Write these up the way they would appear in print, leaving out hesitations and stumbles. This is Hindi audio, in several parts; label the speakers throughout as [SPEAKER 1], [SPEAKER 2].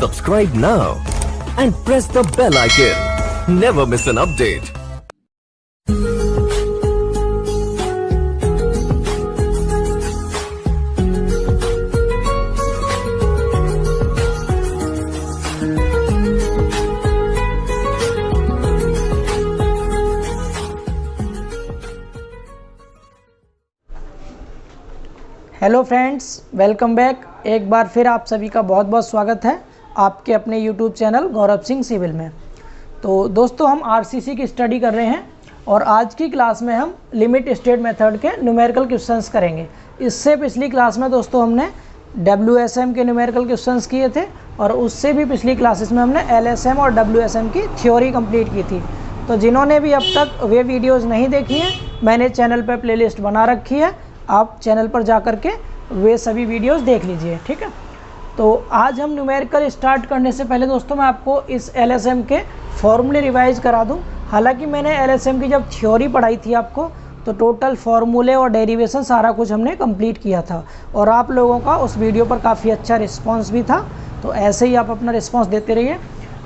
[SPEAKER 1] Subscribe now and press the bell icon. Never miss an update.
[SPEAKER 2] Hello friends, welcome back. एक बार फिर आप सभी का बहुत बहुत स्वागत है आपके अपने YouTube channel Gaurav Singh civil में। तो दोस्तों, हम आरसीसी की स्टडी कर रहे हैं और आज की क्लास में हम लिमिट स्टेट मेथड के न्यूमेरिकल क्वेश्चंस करेंगे। इससे पिछली क्लास में दोस्तों हमने WSM के न्यूमेरिकल क्वेश्चंस किए थे और उससे भी पिछली क्लासेस में हमने LSM और WSM की थ्योरी कंप्लीट की थी। तो जिन्होंने भी अब तक वे वीडियोज़ नहीं देखी हैं, मैंने चैनल पर प्लेलिस्ट बना रखी है, आप चैनल पर जा कर के वे सभी वीडियोस देख लीजिए। ठीक है, तो आज हम न्यूमेरिकल स्टार्ट करने से पहले दोस्तों मैं आपको इस LSM के फॉर्मूले रिवाइज करा दूं। हालांकि मैंने LSM की जब थ्योरी पढ़ाई थी आपको, तो टोटल फॉर्मूले और डेरिवेशन सारा कुछ हमने कंप्लीट किया था और आप लोगों का उस वीडियो पर काफ़ी अच्छा रिस्पॉन्स भी था। तो ऐसे ही आप अपना रिस्पॉन्स देते रहिए।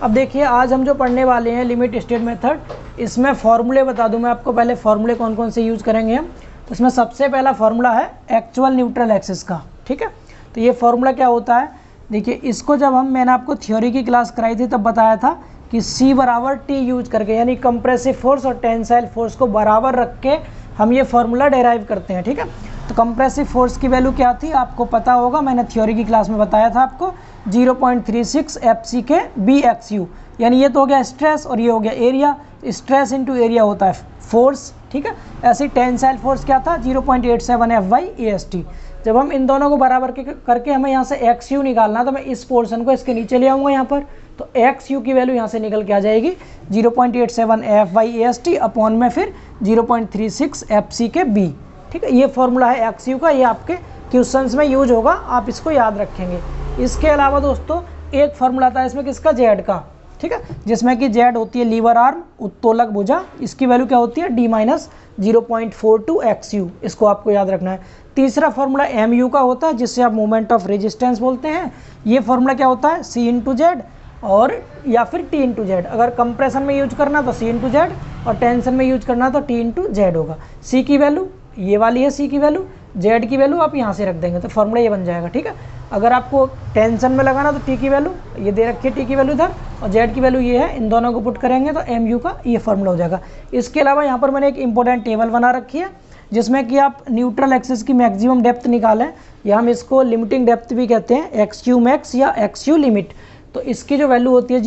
[SPEAKER 2] अब देखिए, आज हम जो पढ़ने वाले हैं लिमिट स्टेट मेथड, इसमें फॉर्मूले बता दूँ मैं आपको। पहले फॉर्मूले कौन कौन से यूज़ करेंगे हम। तो इसमें सबसे पहला फार्मूला है एक्चुअल न्यूट्रल एक्सिस का। ठीक है, तो ये फार्मूला क्या होता है, देखिए इसको जब मैंने आपको थ्योरी की क्लास कराई थी तब बताया था कि C बराबर T यूज करके, यानी कंप्रेसिव फोर्स और टेंसाइल फोर्स को बराबर रख के हम ये फार्मूला डेराइव करते हैं। ठीक है, तो कंप्रेसिव फोर्स की वैल्यू क्या थी आपको पता होगा, मैंने थ्योरी की क्लास में बताया था आपको 0.36 FC के BXU, यानी ये तो हो गया स्ट्रेस और ये हो गया एरिया। स्ट्रेस इंटू एरिया होता है फोर्स। ठीक है, ऐसी टेंसाइल फोर्स क्या था 0.87 F/AST। जब हम इन दोनों को बराबर करके हमें यहाँ से XU निकालना, तो मैं इस पोर्शन को इसके नीचे ले आऊँगा यहाँ पर, तो XU की वैल्यू यहाँ से निकल के आ जाएगी 0.87 F/AST अपॉन में फिर 0.36 FC के B। ठीक है, ये फॉर्मूला है XU का, ये आपके क्वेश्चंस में यूज होगा, आप इसको याद रखेंगे। इसके अलावा दोस्तों एक फार्मूला था इसमें किसका, Z का। ठीक है, जिसमें कि Z होती है लीवर आर्म, उत्तोलक भुजा, इसकी वैल्यू क्या होती है D-0.42 XU, इसको आपको याद रखना है। तीसरा फार्मूला MU का होता है, जिससे आप मोमेंट ऑफ रेजिस्टेंस बोलते हैं। ये फार्मूला क्या होता है C इंटू जेड और या फिर T इंटू जेड। अगर कंप्रेशन में यूज करना तो C इंटू जेड और टेंशन में यूज करना तो T इंटू जेड होगा। C की वैल्यू ये वाली है, C की वैल्यू, Z की वैल्यू आप यहाँ से रख देंगे तो फार्मूला ये बन जाएगा। ठीक है, अगर आपको टेंशन में लगाना तो T की वैल्यू ये दे रखी है, T की वैल्यू इधर और Z की वैल्यू ये है, इन दोनों को पुट करेंगे तो MU का ये फार्मूला हो जाएगा। इसके अलावा यहाँ पर मैंने एक इंपॉर्टेंट टेबल बना रखी है जिसमें कि आप न्यूट्रल एक्सिस की मैक्सिमम डेप्थ निकालें, या हम इसको लिमिटिंग डेप्थ भी कहते हैं, XU मैक्स या XU लिमिट। तो इसकी जो वैल्यू होती है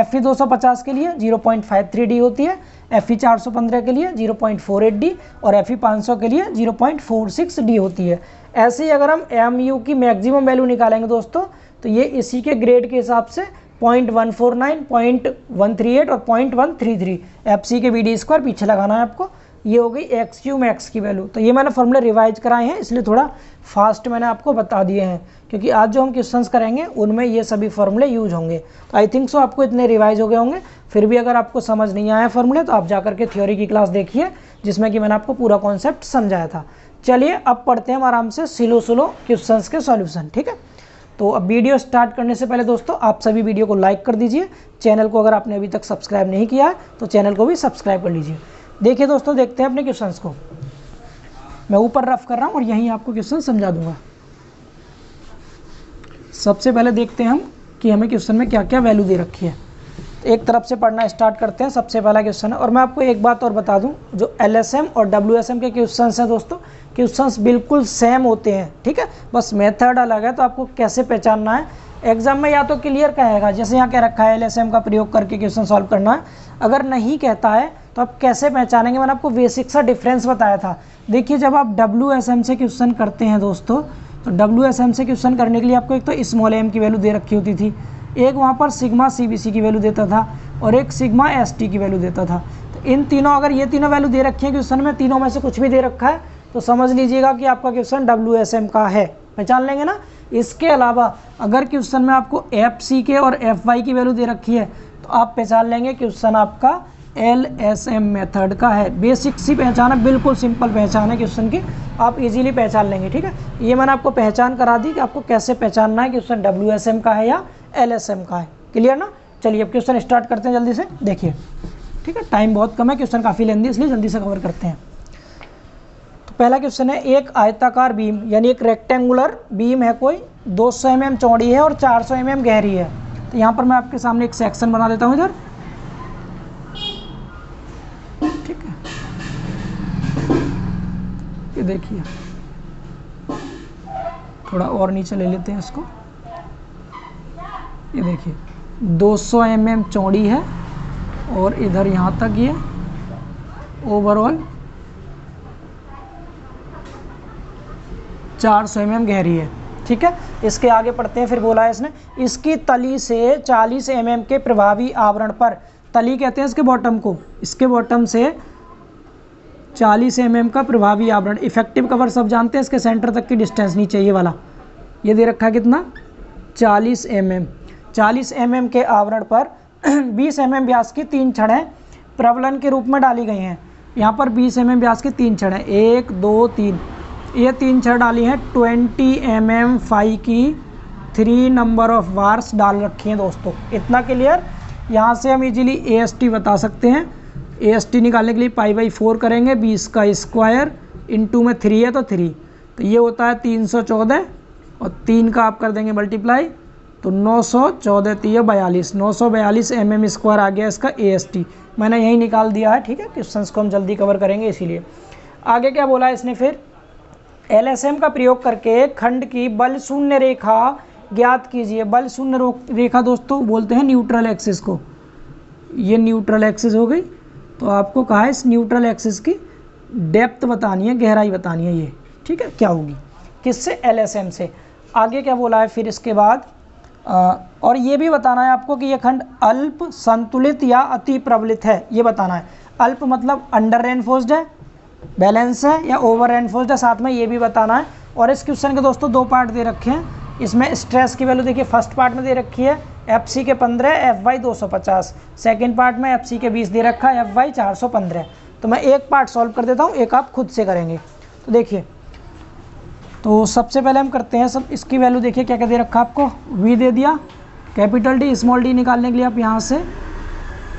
[SPEAKER 2] Fe 250 के लिए 0.53D होती है, Fe 415 के लिए 0.48D और Fe 500 के लिए 0.46D होती है। ऐसे ही अगर हम MU की मैक्सिमम वैल्यू निकालेंगे दोस्तों, तो ये इसी के ग्रेड के हिसाब से 0.149, 0.138 और 0.133 FC के BD² पीछे लगाना है आपको। ये हो गई XU मैक्स की वैल्यू। तो ये मैंने फॉर्मूले रिवाइज कराए हैं, इसलिए थोड़ा फास्ट मैंने आपको बता दिए हैं, क्योंकि आज जो हम क्वेश्चंस करेंगे उनमें ये सभी फॉर्मूले यूज होंगे। तो आई थिंक सो आपको इतने रिवाइज हो गए होंगे। फिर भी अगर आपको समझ नहीं आया फॉर्मूले तो आप जाकर के थ्योरी की क्लास देखिए, जिसमें कि मैंने आपको पूरा कॉन्सेप्ट समझाया था। चलिए अब पढ़ते हैं हम आराम से स्लो क्वेश्चंस के सॉल्यूशन। ठीक है, तो अब वीडियो स्टार्ट करने से पहले दोस्तों आप सभी वीडियो को लाइक कर दीजिए। चैनल को अगर आपने अभी तक सब्सक्राइब नहीं किया है तो चैनल को भी सब्सक्राइब कर लीजिए। देखिए दोस्तों, देखते हैं अपने क्वेश्चंस को। मैं ऊपर रफ कर रहा हूँ और यहीं आपको क्वेश्चन समझा दूंगा। सबसे पहले देखते हैं हम कि हमें क्वेश्चन में क्या क्या वैल्यू दे रखी है। तो एक तरफ से पढ़ना स्टार्ट करते हैं। सबसे पहला क्वेश्चन है, और मैं आपको एक बात और बता दूं, जो LSM और WSM के क्वेश्चंस हैं दोस्तों, क्वेश्चंस बिल्कुल सेम होते हैं। ठीक है, बस मेथड अलग है, तो आपको कैसे पहचानना है एग्जाम में या तो क्लियर कहेगा, जैसे यहाँ क्या रखा है LSM का प्रयोग करके क्वेश्चन सॉल्व करना है। अगर नहीं कहता है तो आप कैसे पहचानेंगे, मैंने आपको बेसिक सा डिफरेंस बताया था। देखिए, जब आप WSM से क्वेश्चन करते हैं दोस्तों, तो WSM से क्वेश्चन करने के लिए आपको एक तो स्मॉल m की वैल्यू दे रखी होती थी, एक वहाँ पर सिग्मा CBC की वैल्यू देता था और एक सिग्मा ST की वैल्यू देता था। तो इन तीनों, अगर ये तीनों वैल्यू दे रखी है क्वेश्चन में, तीनों में से कुछ भी दे रखा है तो समझ लीजिएगा कि आपका क्वेश्चन WSM का है। पहचान लेंगे ना। इसके अलावा अगर क्वेश्चन में आपको FCK और FY की वैल्यू दे रखी है तो आप पहचान लेंगे क्वेश्चन आपका LSM मेथड का है। बेसिक सी पहचान है, बिल्कुल सिंपल पहचान है क्वेश्चन की, आप इजीली पहचान लेंगे। ठीक है, ये मैंने आपको पहचान करा दी कि आपको कैसे पहचानना है क्वेश्चन WSM का है या LSM का है। क्लियर ना? चलिए अब क्वेश्चन स्टार्ट करते हैं जल्दी से, देखिए। ठीक है, टाइम बहुत कम है, क्वेश्चन काफ़ी लेंदी इसलिए जल्दी से कवर करते हैं। तो पहला क्वेश्चन है, एक आयताकार बीम यानी एक रेक्टेंगुलर बीम है कोई, 200 mm चौड़ी है और 400 mm गहरी है। तो यहाँ पर मैं आपके सामने एक सेक्शन बना देता हूँ इधर। ठीक है, ये देखिए, थोड़ा और नीचे ले लेते हैं इसको। ये देखिए 200 mm चौड़ी है और इधर यहाँ तक ये ओवरऑल 400 mm गहरी है। ठीक है, इसके आगे पढ़ते हैं। फिर बोला है इसने, इसकी तली से 40 mm के प्रभावी आवरण पर, तली कहते हैं इसके बॉटम को, इसके बॉटम से 40 mm का प्रभावी आवरण, इफेक्टिव कवर सब जानते हैं, इसके सेंटर तक की डिस्टेंस नीचे ये वाला, ये दे रखा है कितना, 40 mm। 40 mm के आवरण पर 20 mm व्यास की 3 छड़ें प्रबलन के रूप में डाली गई हैं। यहाँ पर 20 mm व्यास की 3 छड़ें, 1 2 3, ये 3 छड़ डाली हैं। 20 mm फाई की 3 नंबर ऑफ बार्स डाल रखी हैं दोस्तों। इतना क्लियर? यहाँ से हम इजीली AST बता सकते हैं। AST निकालने के लिए π/4 करेंगे, 20 का स्क्वायर इंटू में 3 है तो 3, तो ये होता है 314 और 3 का आप कर देंगे मल्टीप्लाई, तो 914 3 42, 942 mm स्क्वायर आ गया इसका AST। मैंने यही निकाल दिया है। ठीक है, क्वेश्चंस को हम जल्दी कवर करेंगे इसीलिए। आगे क्या बोला है इसने, फिर LSM का प्रयोग करके खंड की बल शून्य रेखा ज्ञात कीजिए। बल शून्य रेखा दोस्तों बोलते हैं न्यूट्रल एक्सिस को। ये न्यूट्रल एक्सिस हो गई, तो आपको कहा है इस न्यूट्रल एक्सिस की डेप्थ बतानी है, गहराई बतानी है ये। ठीक है, क्या होगी, किससे, LSM से। आगे क्या बोला है फिर इसके बाद, और ये भी बताना है आपको कि ये खंड अल्प संतुलित या अति प्रबलित है, ये बताना है। अल्प मतलब अंडर रेनफोर्स्ड है, बैलेंस है, या ओवर रेनफोर्स्ड है, साथ में ये भी बताना है। और इस क्वेश्चन के दोस्तों 2 पार्ट दे रखे हैं। इसमें स्ट्रेस की वैल्यू देखिए, फर्स्ट पार्ट में दे रखी है FC के 15, FY 250, सेकेंड पार्ट में FC के 20 दे रखा है, FY 415। तो मैं एक पार्ट सॉल्व कर देता हूँ, एक आप खुद से करेंगे। तो देखिए, तो सबसे पहले हम करते हैं सब, इसकी वैल्यू देखिए क्या क्या दे रखा आपको, V दे दिया, कैपिटल D स्मॉल d निकालने के लिए आप यहाँ से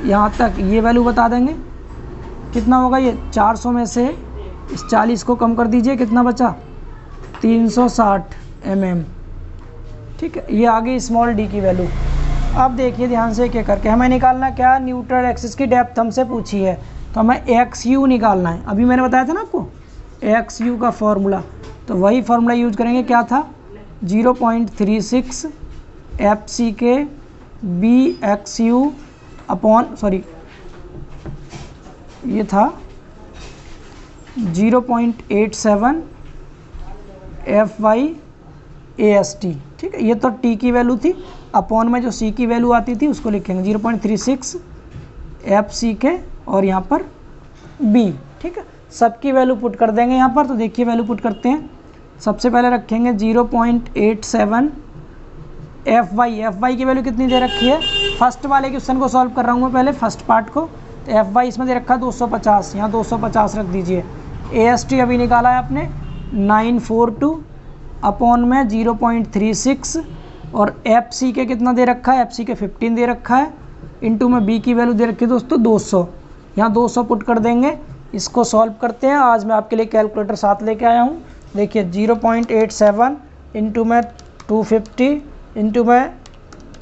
[SPEAKER 2] यहाँ तक ये वैल्यू बता देंगे। कितना होगा ये, 400 में से इस 40 को कम कर दीजिए, कितना बचा, 360 mm। ठीक है, ये आ गई स्मॉल d की वैल्यू। अब देखिए ध्यान से क्या करके हमें निकालना क्या, न्यूट्रल एक्सिस की डेप्थ हमसे पूछी है, तो हमें XU निकालना है। अभी मैंने बताया था ना आपको XU का फॉर्मूला, तो वही फार्मूला यूज करेंगे। क्या था, 0.36 FC के BXU अपॉन, सॉरी ये था 0.87 FY AST। ठीक है, ये तो T की वैल्यू थी, अपॉन में जो C की वैल्यू आती थी उसको लिखेंगे 0.36 FC के और यहाँ पर B। ठीक है, सबकी वैल्यू पुट कर देंगे यहाँ पर। तो देखिए वैल्यू पुट करते हैं। सबसे पहले रखेंगे 0.87 FY की वैल्यू कितनी दे रखी है, फर्स्ट वाले क्वेश्चन को सॉल्व कर रहा हूँ मैं पहले, फर्स्ट पार्ट को। तो FY इसमें दे रखा है 250, यहाँ 250 रख दीजिए। AST अभी निकाला है आपने 942 अपॉन में 0.36 और FC के कितना दे रखा है, FC के 15 दे रखा है, इंटू में B की वैल्यू दे रखी है दोस्तों 200, यहाँ 200 पुट कर देंगे। इसको सॉल्व करते हैं। आज मैं आपके लिए कैलकुलेटर साथ लेके आया हूँ। देखिए 0.87 इंटू में 250 इंटू में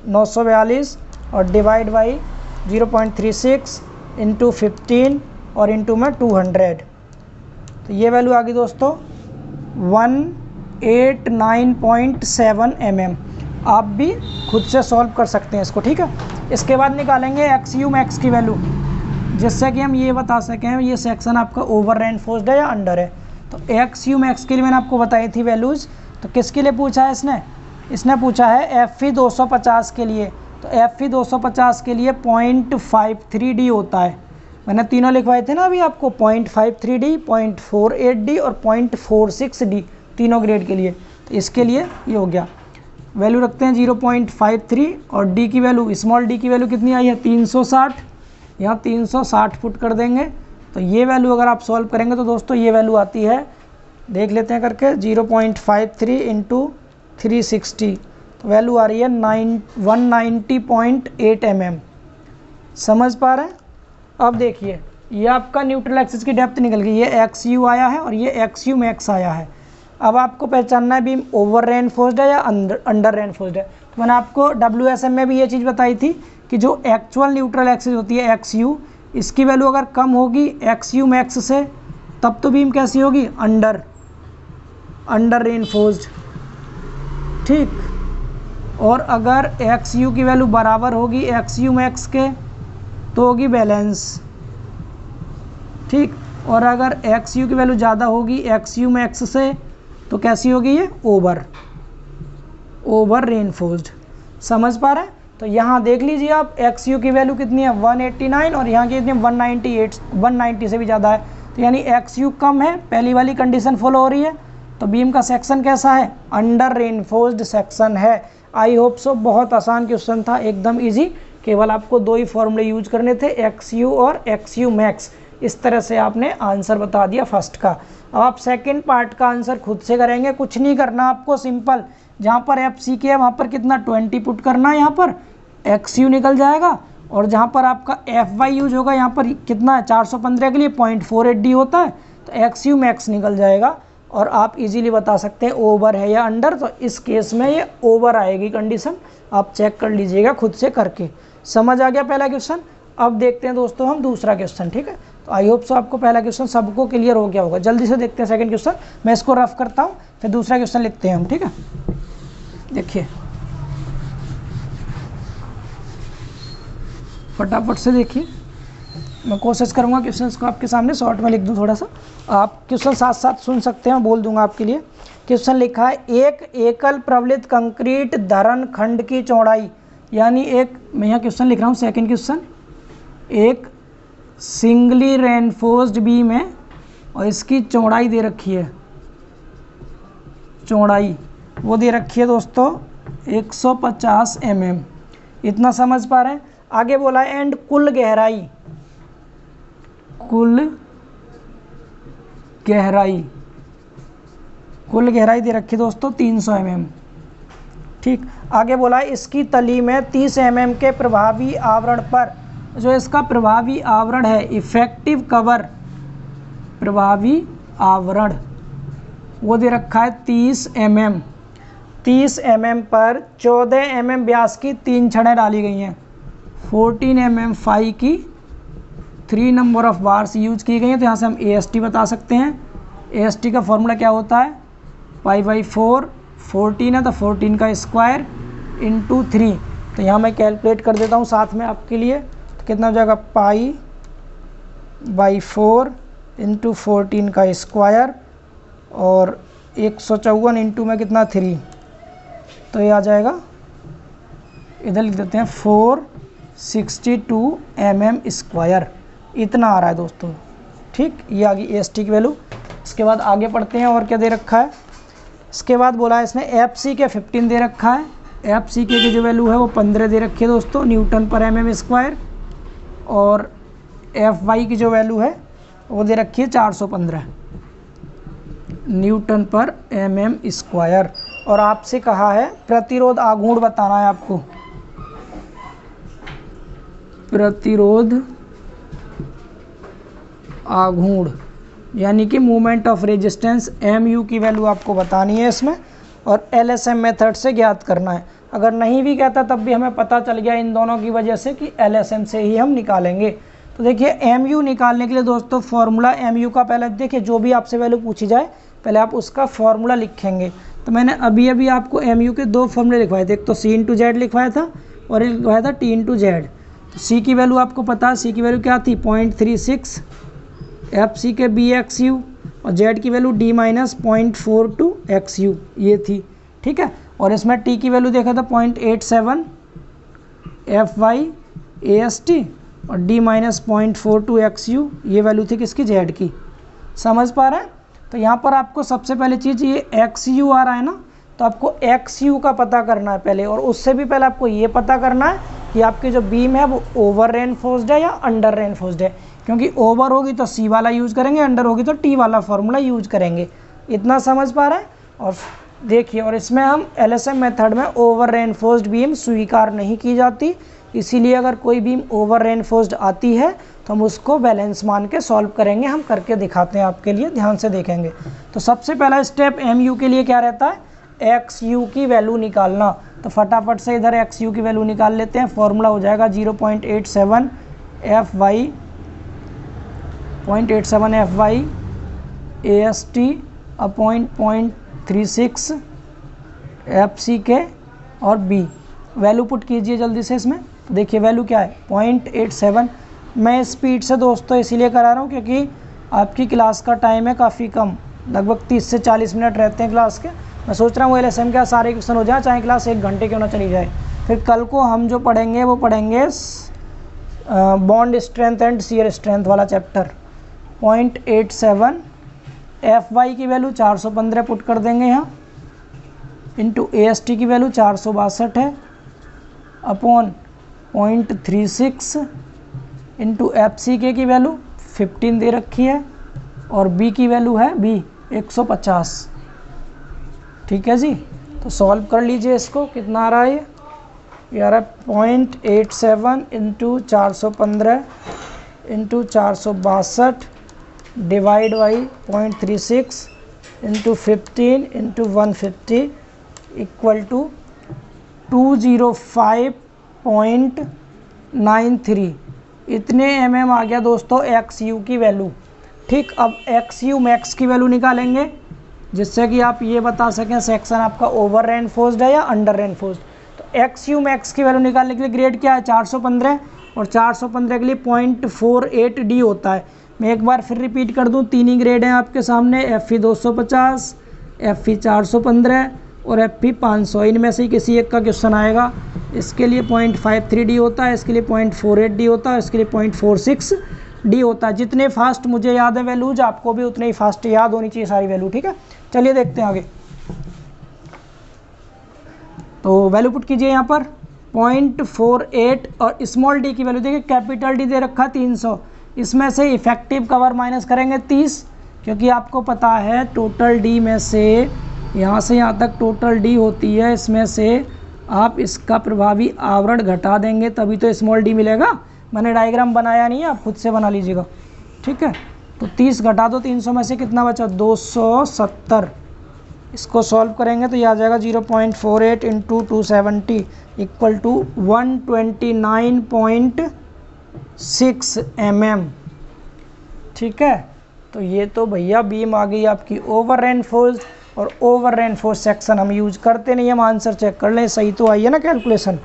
[SPEAKER 2] 942 और डिवाइड बाई 0.36 इंटू 15 और इंटू में 200, तो ये वैल्यू आ गई दोस्तों 189.7 mm। आप भी खुद से सॉल्व कर सकते हैं इसको। ठीक है, इसके बाद निकालेंगे XU मैक्स की वैल्यू, जिससे कि हम ये बता सकें ये सेक्शन आपका ओवर रेनफोर्स्ड है या अंडर है। तो XU मैक्स के लिए मैंने आपको बताई थी वैल्यूज़। तो किसके लिए पूछा है इसने पूछा है FE 250 के लिए। तो FE 250 के लिए 0.53D होता है। मैंने तीनों लिखवाए थे ना अभी आपको, 0.53D, 0.48D और 0.46D, तीनों ग्रेड के लिए। तो इसके लिए ये हो गया, वैल्यू रखते हैं 0.53 और D की वैल्यू, स्मॉल d की वैल्यू कितनी आई है 360, यहाँ 360 पुट कर देंगे। तो ये वैल्यू अगर आप सॉल्व करेंगे तो दोस्तों ये वैल्यू आती है, देख लेते हैं करके, 0.53 इंटू 360, तो वैल्यू आ रही है 190.8 mm। समझ पा रहे हैं? अब देखिए ये आपका न्यूट्रल एक्सिस की डेप्थ निकल गई, ये एक्स यू आया है और ये एक्स यू मैक्स आया है। अब आपको पहचानना है बीम ओवर रेनफोर्स्ड है या अंडर रेनफोर्स्ड है। तो मैंने आपको WSM में भी ये चीज़ बताई थी कि जो एक्चुअल न्यूट्रल एक्सिस होती है एक्स यू, इसकी वैल्यू अगर कम होगी एक्स यू मैक्स से तब तो बीम कैसी होगी, अंडर रेनफोर्स्ड, ठीक। और अगर एक्स यू की वैल्यू बराबर होगी एक्स यू मैक्स के तो होगी बैलेंस, ठीक। और अगर एक्स यू की वैल्यू ज़्यादा होगी एक्स यू मैक्स से तो कैसी होगी, ये ओवर रेनफोर्स्ड। समझ पा रहे हैं? तो यहाँ देख लीजिए आप एक्स यू की वैल्यू कितनी है 189 और यहाँ की कितनी 198, 190 से भी ज़्यादा है। तो यानी एक्स यू कम है, पहली वाली कंडीशन फॉलो हो रही है। तो बीम का सेक्शन कैसा है, अंडर रेनफोर्स्ड सेक्शन है। आई होप सो, बहुत आसान क्वेश्चन था, एकदम इजी। केवल आपको दो ही फॉर्मूले यूज करने थे, एक्स यू और एक्स यू मैक्स। इस तरह से आपने आंसर बता दिया फर्स्ट का। अब आप सेकंड पार्ट का आंसर खुद से करेंगे, कुछ नहीं करना आपको, सिंपल। जहाँ पर एफ सी के है वहाँ पर कितना 20 पुट करना है, यहाँ पर एक्स यू निकल जाएगा। और जहाँ पर आपका एफ वाई यूज होगा यहाँ पर कितना है 415 के लिए 0.48D होता है, तो एक्स यू मैक्स निकल जाएगा। और आप इजीली बता सकते हैं ओवर है या अंडर। तो इस केस में ये ओवर आएगी कंडीशन, आप चेक कर लीजिएगा खुद से करके। समझ आ गया पहला क्वेश्चन? अब देखते हैं दोस्तों हम दूसरा क्वेश्चन, ठीक है। तो आई होप सो आपको पहला क्वेश्चन सबको क्लियर हो गया होगा। जल्दी से देखते हैं सेकंड क्वेश्चन। मैं इसको रफ करता हूँ, फिर दूसरा क्वेश्चन लिखते हैं हम, ठीक है। देखिए फटाफट से देखिए, मैं कोशिश करूँगा क्वेश्चन को आपके सामने शॉर्ट में लिख दूँ थोड़ा सा, आप क्वेश्चन साथ साथ सुन सकते हैं, बोल दूंगा आपके लिए। क्वेश्चन लिखा है एक एकल प्रबलित कंक्रीट धरण खंड की चौड़ाई, यानी एक, मैं यहाँ क्वेश्चन लिख रहा हूँ सेकंड क्वेश्चन, एक सिंगली रेनफोर्स्ड बीम है और इसकी चौड़ाई दे रखी है, चौड़ाई वो दे रखी है दोस्तों 150 mm। इतना समझ पा रहे हैं? आगे बोला है एंड कुल गहराई दे रखी है दोस्तों 300 mm, ठीक। आगे बोला है इसकी तली में 30 mm के प्रभावी आवरण पर, जो इसका प्रभावी आवरण है इफेक्टिव कवर, प्रभावी आवरण वो दे रखा है 30 mm। 30 mm पर 14 mm व्यास की 3 छड़ें डाली गई हैं, 14 mm फाई की 3 नंबर ऑफ बार्स यूज की गई हैं। तो यहाँ से हम AST बता सकते हैं। AST का फॉर्मूला क्या होता है, π/4, 14 है तो 14 का स्क्वायर इंटू 3। तो यहाँ मैं कैलकुलेट कर देता हूँ साथ में आपके लिए, तो कितना हो जाएगा π/4 इंटू 14 का स्क्वायर और 154 इंटू में कितना 3, तो ये आ जाएगा, इधर लिख देते हैं 462 mm स्क्वायर, इतना आ रहा है दोस्तों, ठीक। ये आ गई AST की वैल्यू। इसके बाद आगे पढ़ते हैं और क्या दे रखा है। इसके बाद बोला है इसने FC के 15 दे रखा है, FC के की जो वैल्यू है वो 15 दे रखी है दोस्तों न्यूटन पर mm स्क्वायर, और FY की जो वैल्यू है वो दे रखी है 415 न्यूटन पर mm स्क्वायर। और आपसे कहा है प्रतिरोध आघूर्ण बताना है आपको, प्रतिरोध आघूर्ण यानी कि मूवमेंट ऑफ रेजिस्टेंस MU की वैल्यू आपको बतानी है इसमें, और LSM मेथड से ज्ञात करना है। अगर नहीं भी कहता तब भी हमें पता चल गया इन दोनों की वजह से कि LSM से ही हम निकालेंगे। तो देखिए MU निकालने के लिए दोस्तों फॉर्मूला MU का पहले देखिए, जो भी आपसे वैल्यू पूछी जाए पहले आप उसका फॉर्मूला लिखेंगे। तो मैंने अभी अभी आपको MU के दो फॉर्मूले लिखवाए थे, एक तो C इंटू जेड लिखवाया था और एक लिखवाया था T इंटू जेड। तो C की वैल्यू आपको पता है, C की वैल्यू क्या थी 0.36 FC के BXU और Z की वैल्यू D माइनस 0.42 XU ये थी, ठीक है। और इसमें T की वैल्यू देखा था 0.87 FY AST और D माइनस 0.42 XU ये वैल्यू थी किसकी, Z की। समझ पा रहे हैं? तो यहाँ पर आपको सबसे पहले चीज़ ये XU आ रहा है ना, तो आपको XU का पता करना है पहले, और उससे भी पहले आपको ये पता करना है कि आपकी जो बीम है वो ओवर रेनफोर्स्ड है या अंडर रेनफोर्स्ड है, क्योंकि ओवर होगी तो C वाला यूज़ करेंगे, अंडर होगी तो T वाला फॉर्मूला यूज करेंगे। इतना समझ पा रहे हैं? और देखिए, और इसमें हम LSM मेथड में ओवर रेनफोर्स्ड बीम स्वीकार नहीं की जाती, इसीलिए अगर कोई बीम ओवर रेनफोर्स्ड आती है तो हम उसको बैलेंस मान के सॉल्व करेंगे। हम करके दिखाते हैं आपके लिए, ध्यान से देखेंगे। तो सबसे पहला स्टेप MU के लिए क्या रहता है, XU की वैल्यू निकालना। तो फटाफट से इधर XU की वैल्यू निकाल लेते हैं। फॉर्मूला हो जाएगा 0.87 FY AST अपॉइंट 0.36 FCK और B। वैल्यू पुट कीजिए जल्दी से इसमें। देखिए वैल्यू क्या है, 0.87। मैं स्पीड से दोस्तों इसीलिए करा रहा हूँ क्योंकि आपकी क्लास का टाइम है काफ़ी कम, लगभग 30 से 40 मिनट रहते हैं क्लास के। मैं सोच रहा हूँ LSM के सारे क्वेश्चन हो जाए, चाहे क्लास 1 घंटे क्यों ना चली जाए। फिर कल को हम जो पढ़ेंगे वो पढ़ेंगे bond strength and shear strength वाला चैप्टर। 0.87 FY की वैल्यू 415 पुट कर देंगे यहाँ, इंटू AST की वैल्यू 462 है, अपॉन 0.36 इंटू FCK की वैल्यू 15 दे रखी है, और B की वैल्यू है B 150। ठीक है जी, तो सॉल्व कर लीजिए इसको। कितना आ रहा है ये आ रहा है 0.87 into 415 into 462 divide by 0.36 into 15 into 150 equal to 205.93। इतने mm आ गया दोस्तों XU की वैल्यू। ठीक, अब XU मैक्स की वैल्यू निकालेंगे, जिससे कि आप ये बता सकें सेक्शन आपका ओवर रेनफोर्स्ड है या अंडर रेनफोर्स्ड। तो XU मैक्स की वैल्यू निकालने के लिए ग्रेड क्या है, 415, और 415 के लिए 0.48 D होता है। मैं एक बार फिर रिपीट कर दूं, तीन ही ग्रेड हैं आपके सामने, FE 250, FE 415 और FE 500। इनमें से किसी एक का क्वेश्चन आएगा। इसके लिए 0.53 D होता है, इसके लिए 0.48 D होता है, इसके लिए 0.46 D होता है। जितने फास्ट मुझे याद है वैल्यूज, आपको भी उतने ही फास्ट याद होनी चाहिए सारी वैल्यू। ठीक है, चलिए देखते हैं आगे। तो वैल्यू पुट कीजिए यहाँ पर 0.48, और स्मॉल d की वैल्यू देखिए, कैपिटल D दे रखा 300। इसमें से इफेक्टिव कवर माइनस करेंगे 30, क्योंकि आपको पता है टोटल D में से यहाँ तक टोटल D होती है, इसमें से आप इसका प्रभावी आवरण घटा देंगे तभी तो स्मॉल d मिलेगा। मैंने डायग्राम बनाया नहीं है, आप खुद से बना लीजिएगा। ठीक है, तो 30 घटा दो 300 में से, कितना बचा 270। इसको सॉल्व करेंगे तो ये आ जाएगा 0.48 इंटू 270 इक्वल टू 129.6 mm। ठीक है, तो ये तो भैया बीम आ गई आपकी ओवर रेनफोर्स्ड, और ओवर रेनफोर्स सेक्शन हम यूज करते नहीं। हम आंसर चेक कर लें, सही तो आई है ना कैलकुलेशन।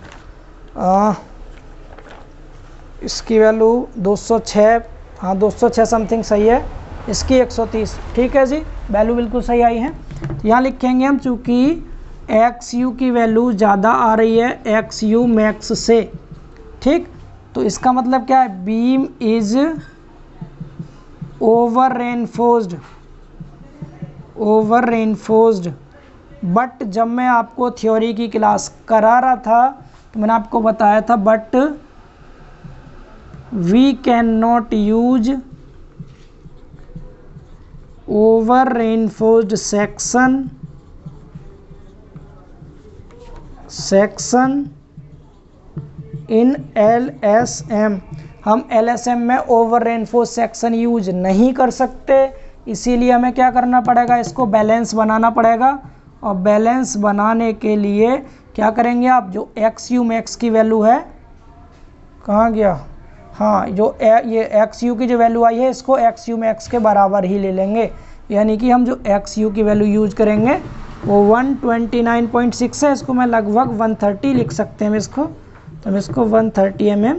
[SPEAKER 2] इसकी वैल्यू 206, हाँ 206 समथिंग सही है, इसकी 130। ठीक है जी, वैल्यू बिल्कुल सही आई है। तो यहाँ लिखेंगे हम, चूँकि XU की वैल्यू ज़्यादा आ रही है XU मैक्स से। ठीक, तो इसका मतलब क्या है, beam is over reinforced. But जब मैं आपको थ्योरी की क्लास करा रहा था तो मैंने आपको बताया था, but we can not use over reinforced section in LSM। हम LSM में ओवर रेनफोर्स सेक्शन यूज नहीं कर सकते, इसीलिए हमें क्या करना पड़ेगा, इसको बैलेंस बनाना पड़ेगा। और बैलेंस बनाने के लिए क्या करेंगे आप, जो XU मैक्स की वैल्यू है, कहाँ गया, हाँ जो ये XU की जो वैल्यू आई है, इसको XU मैक्स के बराबर ही ले लेंगे। यानी कि हम जो XU की वैल्यू यूज करेंगे वो 129.6 है, इसको मैं लगभग 130 लिख सकते हैं इसको। तो हम इसको 130 mm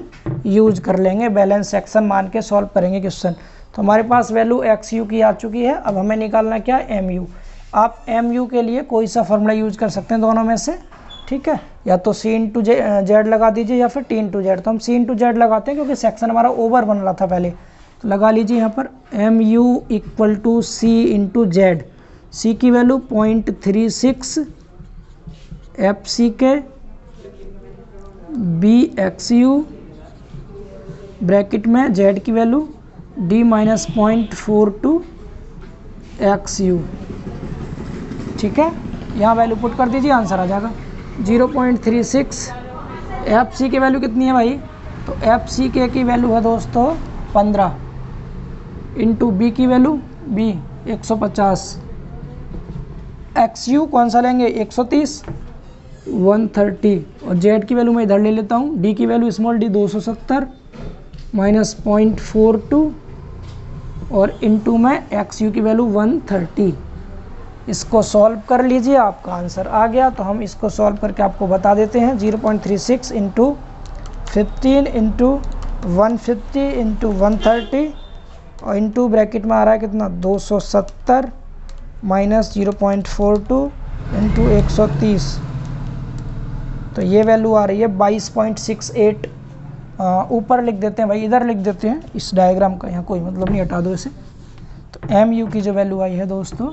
[SPEAKER 2] यूज कर लेंगे, बैलेंस सेक्शन मान के सॉल्व करेंगे क्वेश्चन। तो हमारे पास वैल्यू XU की आ चुकी है। अब हमें निकालना क्या है, MU। आप MU के लिए कोई सा फॉर्मूला यूज कर सकते हैं दोनों में से। ठीक है, या तो C इंटू जेड लगा दीजिए या फिर T इंटू जेड। तो हम C इंटू जेड लगाते हैं क्योंकि सेक्शन हमारा ओवर बन रहा था पहले। तो लगा लीजिए यहाँ पर MU equal to C into Z. C की value 0.36 FCK, B XU bracket में Z की वैल्यू D माइनस 0.42 XU। ठीक है, यहाँ वैल्यू पुट कर दीजिए, आंसर आ जाएगा 0.36। एफ सी की वैल्यू कितनी है भाई, तो एफ सी के की वैल्यू है दोस्तों 15 इंटू बी की वैल्यू बी 150, एक्स यू कौन सा लेंगे 130 130, और जेड की वैल्यू मैं इधर ले लेता हूँ, डी की वैल्यू स्मॉल डी 270 माइनस 0.42 और इनटू में एक्स यू की वैल्यू 130। इसको सॉल्व कर लीजिए, आपका आंसर आ गया। तो हम इसको सॉल्व करके आपको बता देते हैं 0.36 इंटू 15 इंटू 150 इंटू 130 और इंटू ब्रैकेट में आ रहा है कितना 270 माइनस 0.42 इंटू 130, तो ये वैल्यू आ रही है 22.68। ऊपर लिख देते हैं भाई, इधर लिख देते हैं इस डायग्राम का, यहाँ कोई मतलब नहीं, हटा दो इसे। तो एम यू की जो वैल्यू आई है दोस्तों,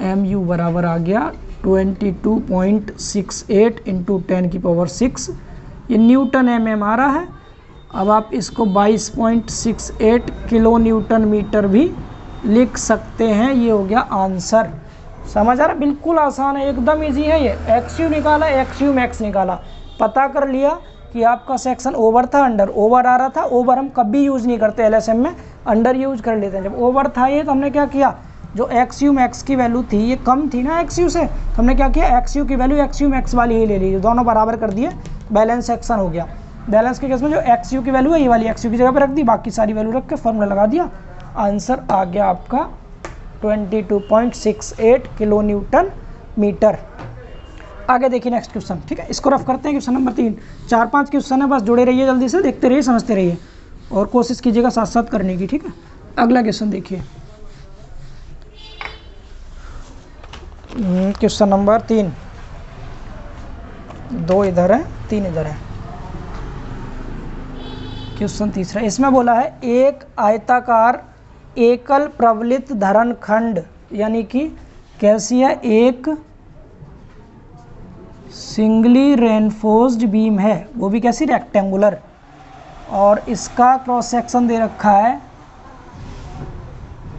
[SPEAKER 2] एम यू बराबर आ गया 22.68 इंटू 10 की पावर 6, ये न्यूटन एम एम आ रहा है। अब आप इसको 22.68 किलो न्यूटन मीटर भी लिख सकते हैं। ये हो गया आंसर। समझ आ रहा, बिल्कुल आसान है, एकदम इजी है ये। एक्स यू निकाला, एक्स यू मैक्स निकाला, पता कर लिया कि आपका सेक्शन ओवर था अंडर, ओवर आ रहा था। ओवर हम कभी यूज़ नहीं करते एलएसएम में, अंडर यूज कर लेते हैं। जब ओवर था ये, तो हमने क्या किया, जो एक्स यू मैक्स की वैल्यू थी ये कम थी ना एक्स यू से, तो हमने क्या किया, एक्स यू की वैल्यू एक्स यू मैक्स वाली ही ले ली, दोनों बराबर कर दिए, बैलेंस सेक्शन हो गया। बैलेंस के केस में जो एक्स यू की वैल्यू है ये वाली एक्स यू की जगह पर रख दी, बाकी सारी वैल्यू रख के फॉर्मूला लगा दिया, आंसर आ गया आपका 22.68 किलो न्यूटन मीटर। आगे देखिए नेक्स्ट क्वेश्चन, ठीक है, इसको रफ करते हैं। क्वेश्चन नंबर 3, 4-5 क्वेश्चन है, बस जुड़े रहिए, जल्दी से देखते रहिए, समझते रहिए और कोशिश कीजिएगा साथ साथ करने की, ठीक है। अगला क्वेश्चन देखिए, क्वेश्चन नंबर 3, 2 इधर है 3 इधर है। क्वेश्चन तीसरा, इसमें बोला है एक आयताकार एकल प्रबलित धरण खंड, यानी कि कैसी है, एक सिंगली रेनफोर्स्ड बीम है, वो भी कैसी, रेक्टेंगुलर, और इसका क्रॉस सेक्शन दे रखा है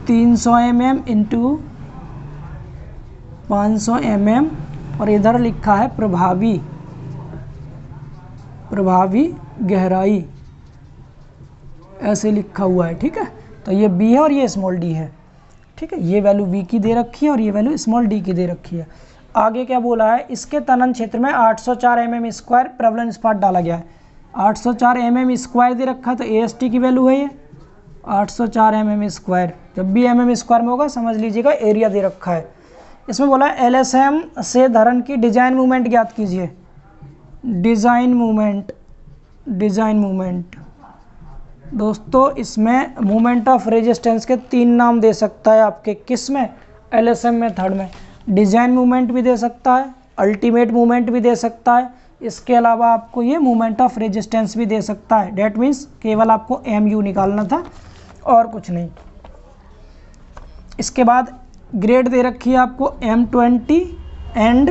[SPEAKER 2] 300 mm इंटू 500 mm, और इधर लिखा है प्रभावी गहराई, ऐसे लिखा हुआ है, ठीक है। तो ये बी है और ये स्मॉल डी है, ठीक है, ये वैल्यू बी की दे रखी है और ये वैल्यू स्मॉल डी की दे रखी है। आगे क्या बोला है, इसके तनन क्षेत्र में 804 mm स्क्वायर प्रबलन इस्पात डाला गया है। 804 mm स्क्वायर दे रखा है, तो ए एस टी की वैल्यू है ये 804 mm स्क्वायर। जब भी mm स्क्वायर में होगा समझ लीजिएगा एरिया दे रखा है। इसमें बोला एलएसएम से धरण की डिजाइन मूवमेंट ज्ञात कीजिए। डिजाइन मूवमेंट दोस्तों, इसमें मूवमेंट ऑफ रेजिस्टेंस के 3 नाम दे सकता है आपके, किस में, एलएसएम मेथड में। डिजाइन मूवमेंट भी दे सकता है, अल्टीमेट मूवमेंट भी दे सकता है, इसके अलावा आपको ये मूवमेंट ऑफ रेजिस्टेंस भी दे सकता है। डेट मीन्स केवल आपको एम यू निकालना था और कुछ नहीं। इसके बाद ग्रेड दे रखी है आपको M20 एंड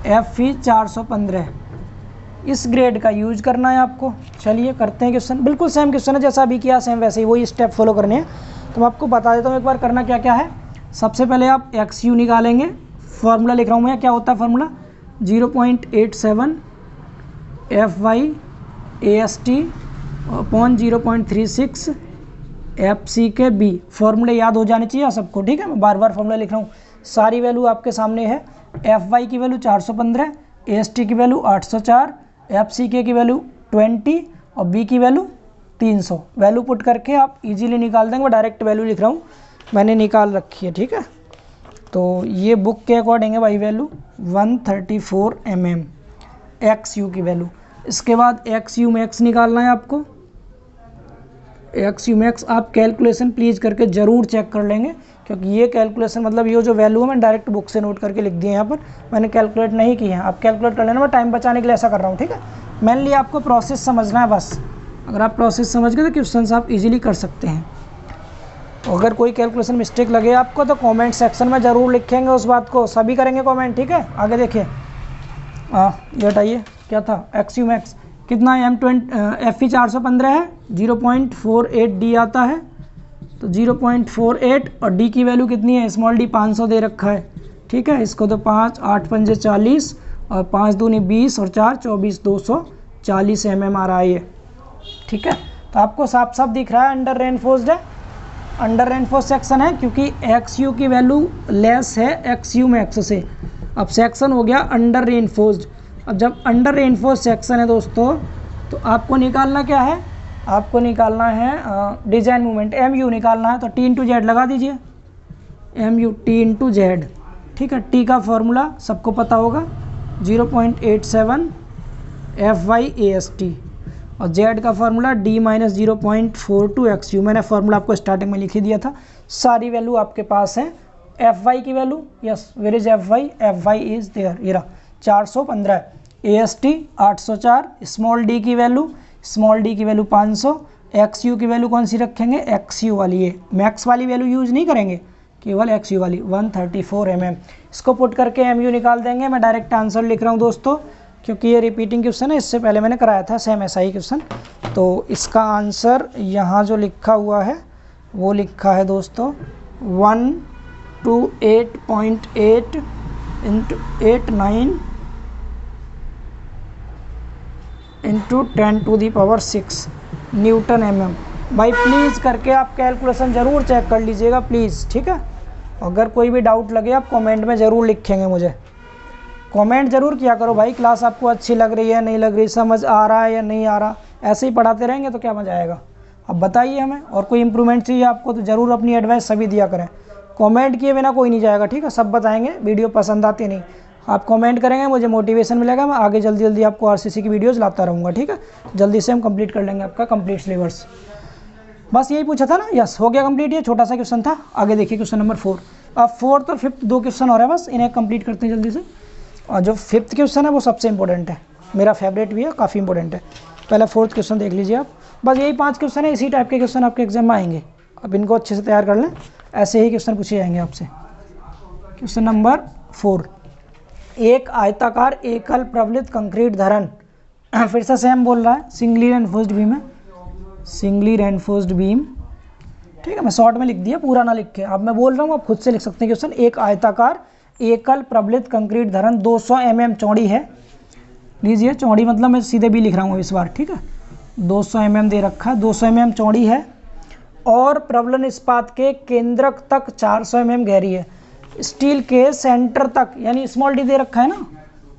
[SPEAKER 2] FE 415, इस ग्रेड का यूज करना है आपको। चलिए करते हैं क्वेश्चन, बिल्कुल सेम क्वेश्चन है जैसा अभी किया, सेम वैसे ही वही स्टेप फॉलो करने हैं। तो मैं आपको बता देता हूँ एक बार करना क्या क्या है। सबसे पहले आप एक्स यू निकालेंगे, फार्मूला लिख रहा हूँ मैं, क्या होता है formula 0.87 FY AST upon 0.36 FC के B। फॉर्मूले याद हो जाने चाहिए सबको, ठीक है, मैं बार बार फॉर्मूला लिख रहा हूँ। सारी वैल्यू आपके सामने है। FY की वैल्यू 415, AST की वैल्यू 804, FCK की वैल्यू 20 और B की वैल्यू 300। वैल्यू पुट करके आप इजीली निकाल देंगे, मैं डायरेक्ट वैल्यू लिख रहा हूँ, मैंने निकाल रखी है, ठीक है। तो ये बुक के अकॉर्डिंग है भाई, वैल्यू 134 mm XU की वैल्यू। इसके बाद XU मैक्स निकालना है आपको। XU मैक्स आप कैलकुलेशन प्लीज़ करके ज़रूर चेक कर लेंगे, क्योंकि ये कैलकुलेशन मतलब ये जो वैल्यू है मैं डायरेक्ट बुक से नोट करके लिख दिए, यहाँ पर मैंने कैलकुलेट नहीं की है, आप कैलकुलेट कर लेना, मैं टाइम बचाने के लिए ऐसा कर रहा हूँ, ठीक है। मेनली आपको प्रोसेस समझना है बस, अगर आप प्रोसेस समझ गए तो क्वेश्चन आप इजीली कर सकते हैं। अगर कोई कैलकुलेशन मिस्टेक लगे आपको तो कमेंट सेक्शन में ज़रूर लिखेंगे उस बात को, सभी करेंगे कमेंट, ठीक है। आगे देखिए, ये हटाइए, क्या था, XU मैक्स कितना है, FE 415 है, 0.48 D आता है, तो 0.48 और D की वैल्यू कितनी है, स्मॉल d 500 दे रखा है, ठीक है। इसको तो 5 8 पंजे 40 और 5 दूनी 20 और 4 24 240 mm आ रहा है ये, ठीक है। तो आपको साफ साफ दिख रहा है अंडर रेनफोर्स्ड है, अंडर रेनफोर्स सेक्शन है, क्योंकि एक्स यू की वैल्यू लेस है एक्स यू मैक्स से। अब सेक्शन हो गया अंडर रेनफोर्स्ड। अब जब अंडर रेनफोर्स सेक्शन है दोस्तों, तो आपको निकालना क्या है, आपको निकालना है डिजाइन मूवमेंट एम यू निकालना है। तो टी इंटू जेड लगा दीजिए, M U T into Z, ठीक है। टी का फॉर्मूला सबको पता होगा 0.87 FY/AST और जेड का फार्मूला d माइनस 0.42 XU। मैंने फार्मूला आपको स्टार्टिंग में लिख ही दिया था। सारी वैल्यू आपके पास है। FY की value, yes where is FY is there, ये रहा 415, AST 804, स्मॉल d की वैल्यू, स्मॉल d की वैल्यू 500, XU की वैल्यू कौन सी रखेंगे, XU वाली, ये मैक्स वाली वैल्यू यूज नहीं करेंगे, केवल XU वाली 134 mm। इसको पुट करके MU निकाल देंगे। मैं डायरेक्ट आंसर लिख रहा हूँ दोस्तों, क्योंकि ये रिपीटिंग क्वेश्चन है, इससे पहले मैंने कराया था सेम ऐसा ही क्वेश्चन। तो इसका आंसर यहाँ जो लिखा हुआ है वो लिखा है दोस्तों 128.8 इंटू 89 इंटू 10⁶ न्यूटन mm। भाई प्लीज़ करके आप कैलकुलेशन ज़रूर चेक कर लीजिएगा प्लीज़, ठीक है। अगर कोई भी डाउट लगे आप कमेंट में ज़रूर लिखेंगे, मुझे कमेंट ज़रूर किया करो भाई। क्लास आपको अच्छी लग रही है नहीं लग रही, समझ आ रहा है या नहीं आ रहा, ऐसे ही पढ़ाते रहेंगे तो क्या मज़ा आएगा। अब बताइए हमें, और कोई इंप्रूवमेंट चाहिए आपको तो ज़रूर अपनी एडवाइस सभी दिया करें। कमेंट किए बिना कोई नहीं जाएगा, ठीक है। सब बताएंगे, वीडियो पसंद आती नहीं, आप कमेंट करेंगे मुझे मोटिवेशन मिलेगा, मैं आगे जल्दी जल्दी आपको आरसीसी की वीडियोज़ लाता रहूँगा, ठीक है। जल्दी से हम कंप्लीट कर लेंगे आपका कंप्लीट सिलेबस। बस यही पूछा था ना, यस हो गया कंप्लीट। ये छोटा सा क्वेश्चन था। आगे देखिए क्वेश्चन नंबर 4। अब 4th और 5th 2 क्वेश्चन हो रहे हैं, बस इन्हें कंप्लीट करते हैं जल्दी से। और जो 5th क्वेश्चन है वो सबसे इंपॉर्टेंट है, मेरा फेवरेट भी है, काफ़ी इंपॉर्टेंट है। पहले 4th क्वेश्चन देख लीजिए आप। बस यही 5 क्वेश्चन है, इसी टाइप के क्वेश्चन आपके एग्जाम में आएंगे। अब इनको अच्छे से तैयार कर लें, ऐसे ही क्वेश्चन पूछे जाएंगे आपसे। क्वेश्चन नंबर 4, एक आयताकार एकल प्रबलित कंक्रीट धरन, फिर से सेम बोल रहा है, सिंगली रेनफोर्स्ड बीम है, सिंगली रेनफोर्स्ड बीम, ठीक है। मैं शॉर्ट में लिख दिया, पूरा ना लिख के। अब मैं बोल रहा हूँ, आप खुद से लिख सकते हैं क्वेश्चन। एक आयताकार एकल प्रबलित कंक्रीट धरन 200 mm चौड़ी है, लीजिए चौड़ी मतलब मैं सीधे भी लिख रहा हूँ इस बार, ठीक है। 200 mm दे रखा है, 200 mm चौड़ी है और प्रबलन इस्पात के केंद्रक तक 400 mm गहरी है। स्टील के सेंटर तक, यानी स्मॉल डी दे रखा है ना,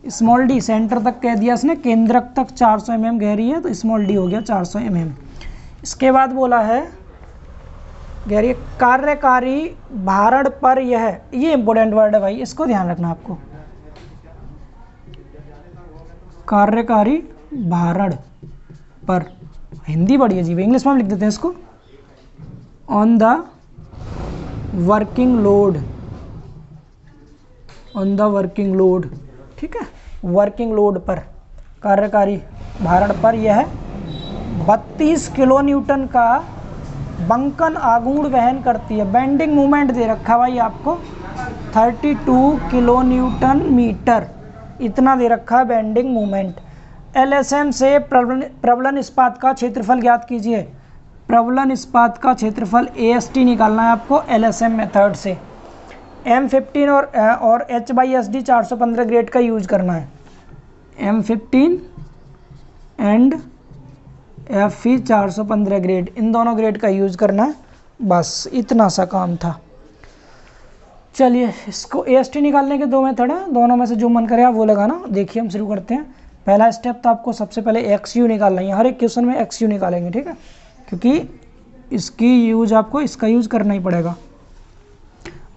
[SPEAKER 2] स्मॉल डी सेंटर तक कह दिया इसने, केंद्रक तक 400 mm गहरी है, तो स्मॉल डी हो गया 400 mm। इसके बाद बोला है गहरी कार्यकारी भारण पर यह, ये इंपॉर्टेंट वर्ड है भाई, इसको ध्यान रखना आपको। कार्यकारी भारण पर, हिंदी बढ़िया जी, इंग्लिश में हम लिख देते हैं इसको, on the working load, on the working load, ठीक है। वर्किंग लोड पर, कार्यकारी भारण पर यह 32 किलो न्यूटन का बंकन आघूर्ण वहन करती है। बेंडिंग मोमेंट दे रखा भाई आपको 32 किलो न्यूटन मीटर, इतना दे रखा है बेंडिंग मोमेंट। एलएसएम से प्रबलन इस्पात का क्षेत्रफल ज्ञात कीजिए। प्रबलन इस्पात का क्षेत्रफल एएसटी निकालना है आपको एलएसएम मेथड से। M15 और H/SD 415 ग्रेड का यूज करना है। M15 एंड FE 415 ग्रेड, इन दोनों ग्रेड का यूज करना है, बस इतना सा काम था। चलिए इसको AST निकालने के 2 मेथड हैं, दोनों में से जो मन करे आप वो लगाना। देखिए हम शुरू करते हैं। पहला स्टेप तो आपको सबसे पहले XU निकालना है, हर एक क्वेश्चन में XU निकालेंगे, ठीक है, क्योंकि इसकी यूज आपको इसका यूज करना ही पड़ेगा।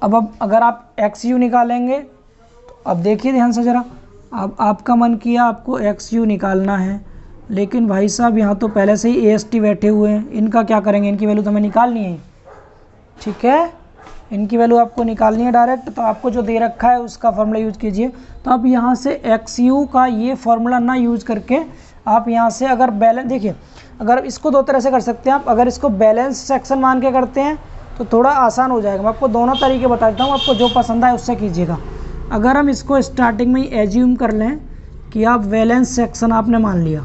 [SPEAKER 2] अब अगर आप XU निकालेंगे तो अब देखिए ध्यान से ज़रा, अब आपका मन किया आपको XU निकालना है, लेकिन भाई साहब यहाँ तो पहले से ही AST बैठे हुए हैं, इनका क्या करेंगे, इनकी वैल्यू तो हमें निकालनी है, ठीक है, इनकी वैल्यू आपको निकालनी है डायरेक्ट। तो आपको जो दे रखा है उसका फॉर्मूला यूज कीजिए। तो आप यहाँ से XU का ये फॉर्मूला ना यूज करके आप यहाँ से अगर बैलेंस, देखिए अगर इसको 2 तरह से कर सकते हैं आप। अगर इसको बैलेंस सेक्शन मान के करते हैं तो थोड़ा आसान हो जाएगा। मैं आपको दोनों तरीके बता देता हूँ, आपको जो पसंद आए उससे कीजिएगा। अगर हम इसको स्टार्टिंग में ही एज्यूम कर लें कि आप बैलेंस सेक्शन आपने मान लिया,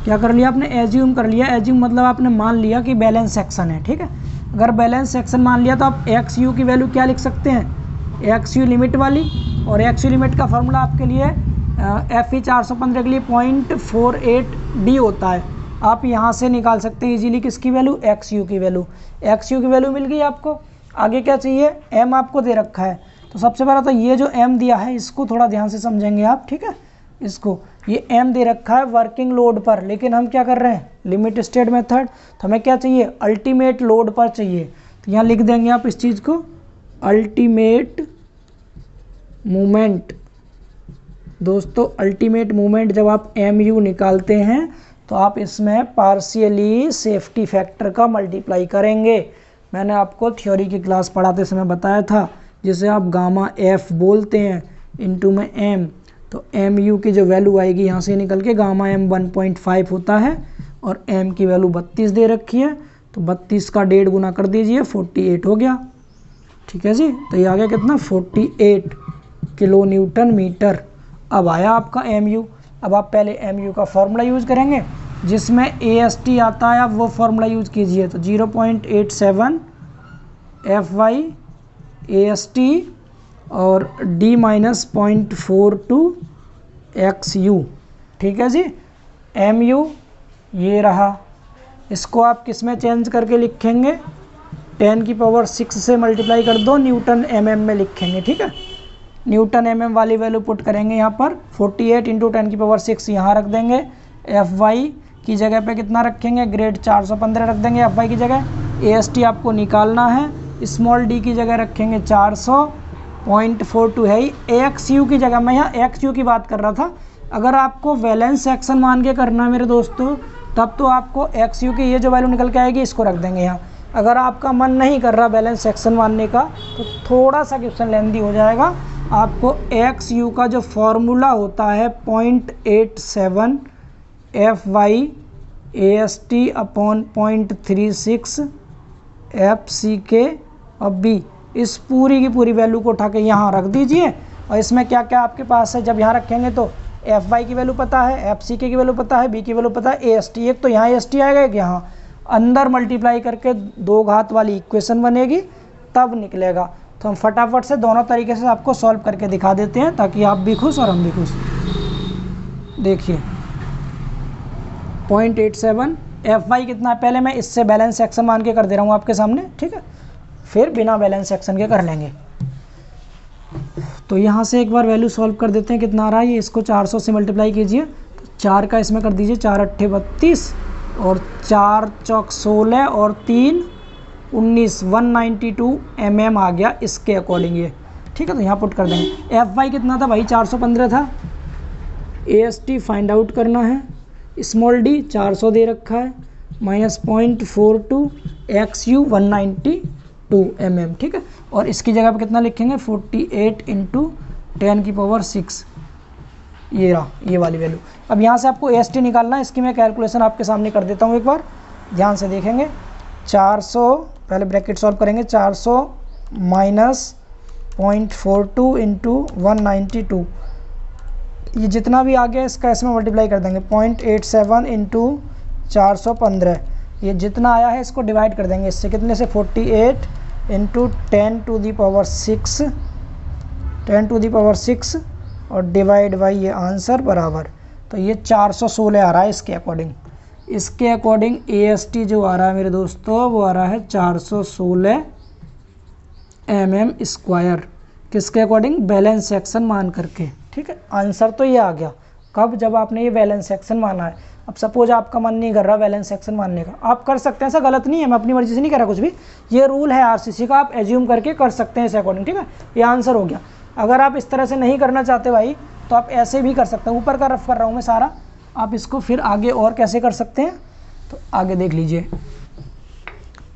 [SPEAKER 2] क्या कर लिया आपने, एज्यूम कर लिया। एज्यूम मतलब आपने मान लिया कि बैलेंस सेक्शन है, ठीक है। अगर बैलेंस सेक्शन मान लिया तो आप XU की वैल्यू क्या लिख सकते हैं, एक्स यू लिमिट वाली, और एक्स यू लिमिट का फार्मूला आपके लिए FE 415 के लिए 0.48D होता है। आप यहाँ से निकाल सकते हैं इजीली किसकी वैल्यू, एक्स यू की वैल्यू। एक्स यू की वैल्यू मिल गई आपको। आगे क्या चाहिए, एम आपको दे रखा है। तो सबसे पहले तो ये जो एम दिया है इसको थोड़ा ध्यान से समझेंगे आप, ठीक है। इसको ये एम दे रखा है वर्किंग लोड पर, लेकिन हम क्या कर रहे हैं, लिमिट स्टेट मेथड, तो हमें क्या चाहिए, अल्टीमेट लोड पर चाहिए। तो यहाँ लिख देंगे आप इस चीज़ को, अल्टीमेट मोमेंट। दोस्तों अल्टीमेट मोमेंट जब आप MU निकालते हैं तो आप इसमें पार्शियली सेफ्टी फैक्टर का मल्टीप्लाई करेंगे। मैंने आपको थ्योरी की क्लास पढ़ाते समय बताया था, जिसे आप गामा F बोलते हैं इनटू में M। तो MU की जो वैल्यू आएगी यहाँ से निकल के गामा M 1.5 होता है, और M की वैल्यू 32 दे रखी है, तो 32 का 1.5 गुना कर दीजिए, 48 हो गया। ठीक है जी, तो ये आ गया कितना, 48 किलो न्यूटन मीटर। अब आया आपका MU। अब आप पहले MU का फॉर्मूला यूज़ करेंगे, जिसमें AST आता है, आप वो फार्मूला यूज़ कीजिए। तो 0.87 FY AST और D माइनस 0.42 XU। ठीक है जी, MU ये रहा। इसको आप किस में चेंज करके लिखेंगे, 10 की पावर 6 से मल्टीप्लाई कर दो, न्यूटन mm में लिखेंगे। ठीक है, न्यूटन mm वाली वैल्यू पुट करेंगे यहाँ पर, 48 इंटू 10 की पावर 6 यहाँ रख देंगे। FY की जगह पे कितना रखेंगे, ग्रेड 415 रख देंगे FY की जगह। AST आपको निकालना है, स्मॉल d की जगह रखेंगे 400.42 है ही। AXU की जगह, मैं यहाँ XU की बात कर रहा था। अगर आपको बैलेंस सेक्शन मान के करना है मेरे दोस्तों, तब तो आपको XU की ये जो वैल्यू निकल के आएगी इसको रख देंगे यहाँ। अगर आपका मन नहीं कर रहा बैलेंस सेक्शन मानने का, तो थोड़ा सा क्वेश्चन लेंदी हो जाएगा। आपको XU का जो फॉर्मूला होता है 0.87 FY AST अपॉन 0.36 FCK और B, इस पूरी की पूरी वैल्यू को उठा के यहाँ रख दीजिए। और इसमें क्या क्या आपके पास है, जब यहाँ रखेंगे तो FY की वैल्यू पता है, FCK की वैल्यू पता है, B की वैल्यू पता है, AST, एक तो यहाँ AST आएगा, एक यहाँ, अंदर मल्टीप्लाई करके 2 घात वाली इक्वेशन बनेगी, तब निकलेगा। तो हम फटाफट से दोनों तरीके से आपको सॉल्व करके दिखा देते हैं, ताकि आप भी खुश और हम भी खुश। देखिए 0.87 FY कितना है, पहले मैं इससे बैलेंस सेक्शन मान के कर दे रहा हूँ आपके सामने, ठीक है, फिर बिना बैलेंस सेक्शन के कर लेंगे। तो यहाँ से एक बार वैल्यू सॉल्व कर देते हैं, कितना आ रहा है ये, इसको 400 से मल्टीप्लाई कीजिए, तो 4 का इसमें कर दीजिए, 4 अट्ठे 32 और 4 चौक 16 और 3 19, 192 mm आ गया इसके अकॉर्डिंग ये। ठीक है, तो यहाँ पुट कर देंगे। FY कितना था भाई, 415 था। AST फाइंड आउट करना है, स्मॉल d 400 दे रखा है, माइनस 0.42 XU 192 mm। ठीक है, और इसकी जगह पर कितना लिखेंगे, 48 इंटू 10 की पावर 6, ये रहा ये वाली वैल्यू। अब यहाँ से आपको AST निकालना है, इसकी मैं कैलकुलेशन आपके सामने कर देता हूँ, एक बार ध्यान से देखेंगे। 400 पहले ब्रैकेट सॉल्व करेंगे, 400 माइनस 0.42 इंटू 192, ये जितना भी आ गया इसका इसमें मल्टीप्लाई कर देंगे। 0.87 इंटू 415, ये जितना आया है इसको डिवाइड कर देंगे इससे, कितने से, 48 into 10 to the power 6, 10 to the power 6 और डिवाइड बाई ये आंसर बराबर। तो ये 416 आ रहा है इसके अकॉर्डिंग। इसके अकॉर्डिंग AST जो आ रहा है मेरे दोस्तों, वो आ रहा है 416 mm स्क्वायर, किसके अकॉर्डिंग, बैलेंस सेक्शन मान करके। ठीक है, आंसर तो ये आ गया। कब, जब आपने ये बैलेंस सेक्शन माना है। अब सपोज आपका मन नहीं कर रहा बैलेंस सेक्शन मानने का, आप कर सकते हैं, ऐसा गलत नहीं है, मैं अपनी मर्जी से नहीं कर रहा कुछ भी, ये रूल है RCC का, आप एज्यूम करके कर सकते हैं इस अकॉर्डिंग। ठीक है, ये आंसर हो गया। अगर आप इस तरह से नहीं करना चाहते भाई, तो आप ऐसे भी कर सकते हैं। ऊपर का रफ कर रहा हूँ मैं सारा, आप इसको फिर आगे और कैसे कर सकते हैं, तो आगे देख लीजिए।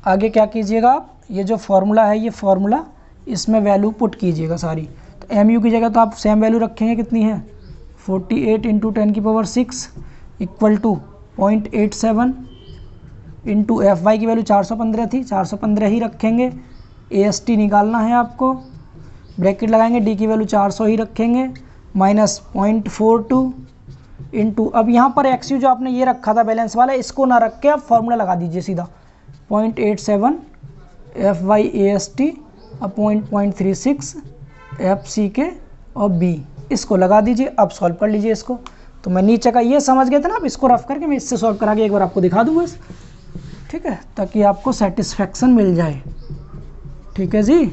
[SPEAKER 2] आगे क्या कीजिएगा आप, ये जो फॉर्मूला है, ये फॉर्मूला, इसमें वैल्यू पुट कीजिएगा सारी। तो MU की जगह तो आप सेम वैल्यू रखेंगे, कितनी है, 48 इंटू 10 की power 6 equal to 0.87 into FY की वैल्यू 415 थी, 415 ही रखेंगे। AST निकालना है आपको, ब्रैकेट लगाएंगे, D की वैल्यू 400 ही रखेंगे, माइनस 0.42 इंटू, अब यहाँ पर XU जो आपने ये रखा था बैलेंस वाला, इसको ना रख के आप फॉर्मूला लगा दीजिए सीधा, 0.87 FY AST upon 0.36 F C के और बी, इसको लगा दीजिए। अब सॉल्व कर लीजिए इसको। तो मैं नीचे का ये समझ गए थे ना, अब इसको रफ करके मैं इससे सॉल्व करा के एक बार आपको दिखा दूंगा, ठीक है, ताकि आपको सेटिस्फेक्शन मिल जाए। ठीक है जी,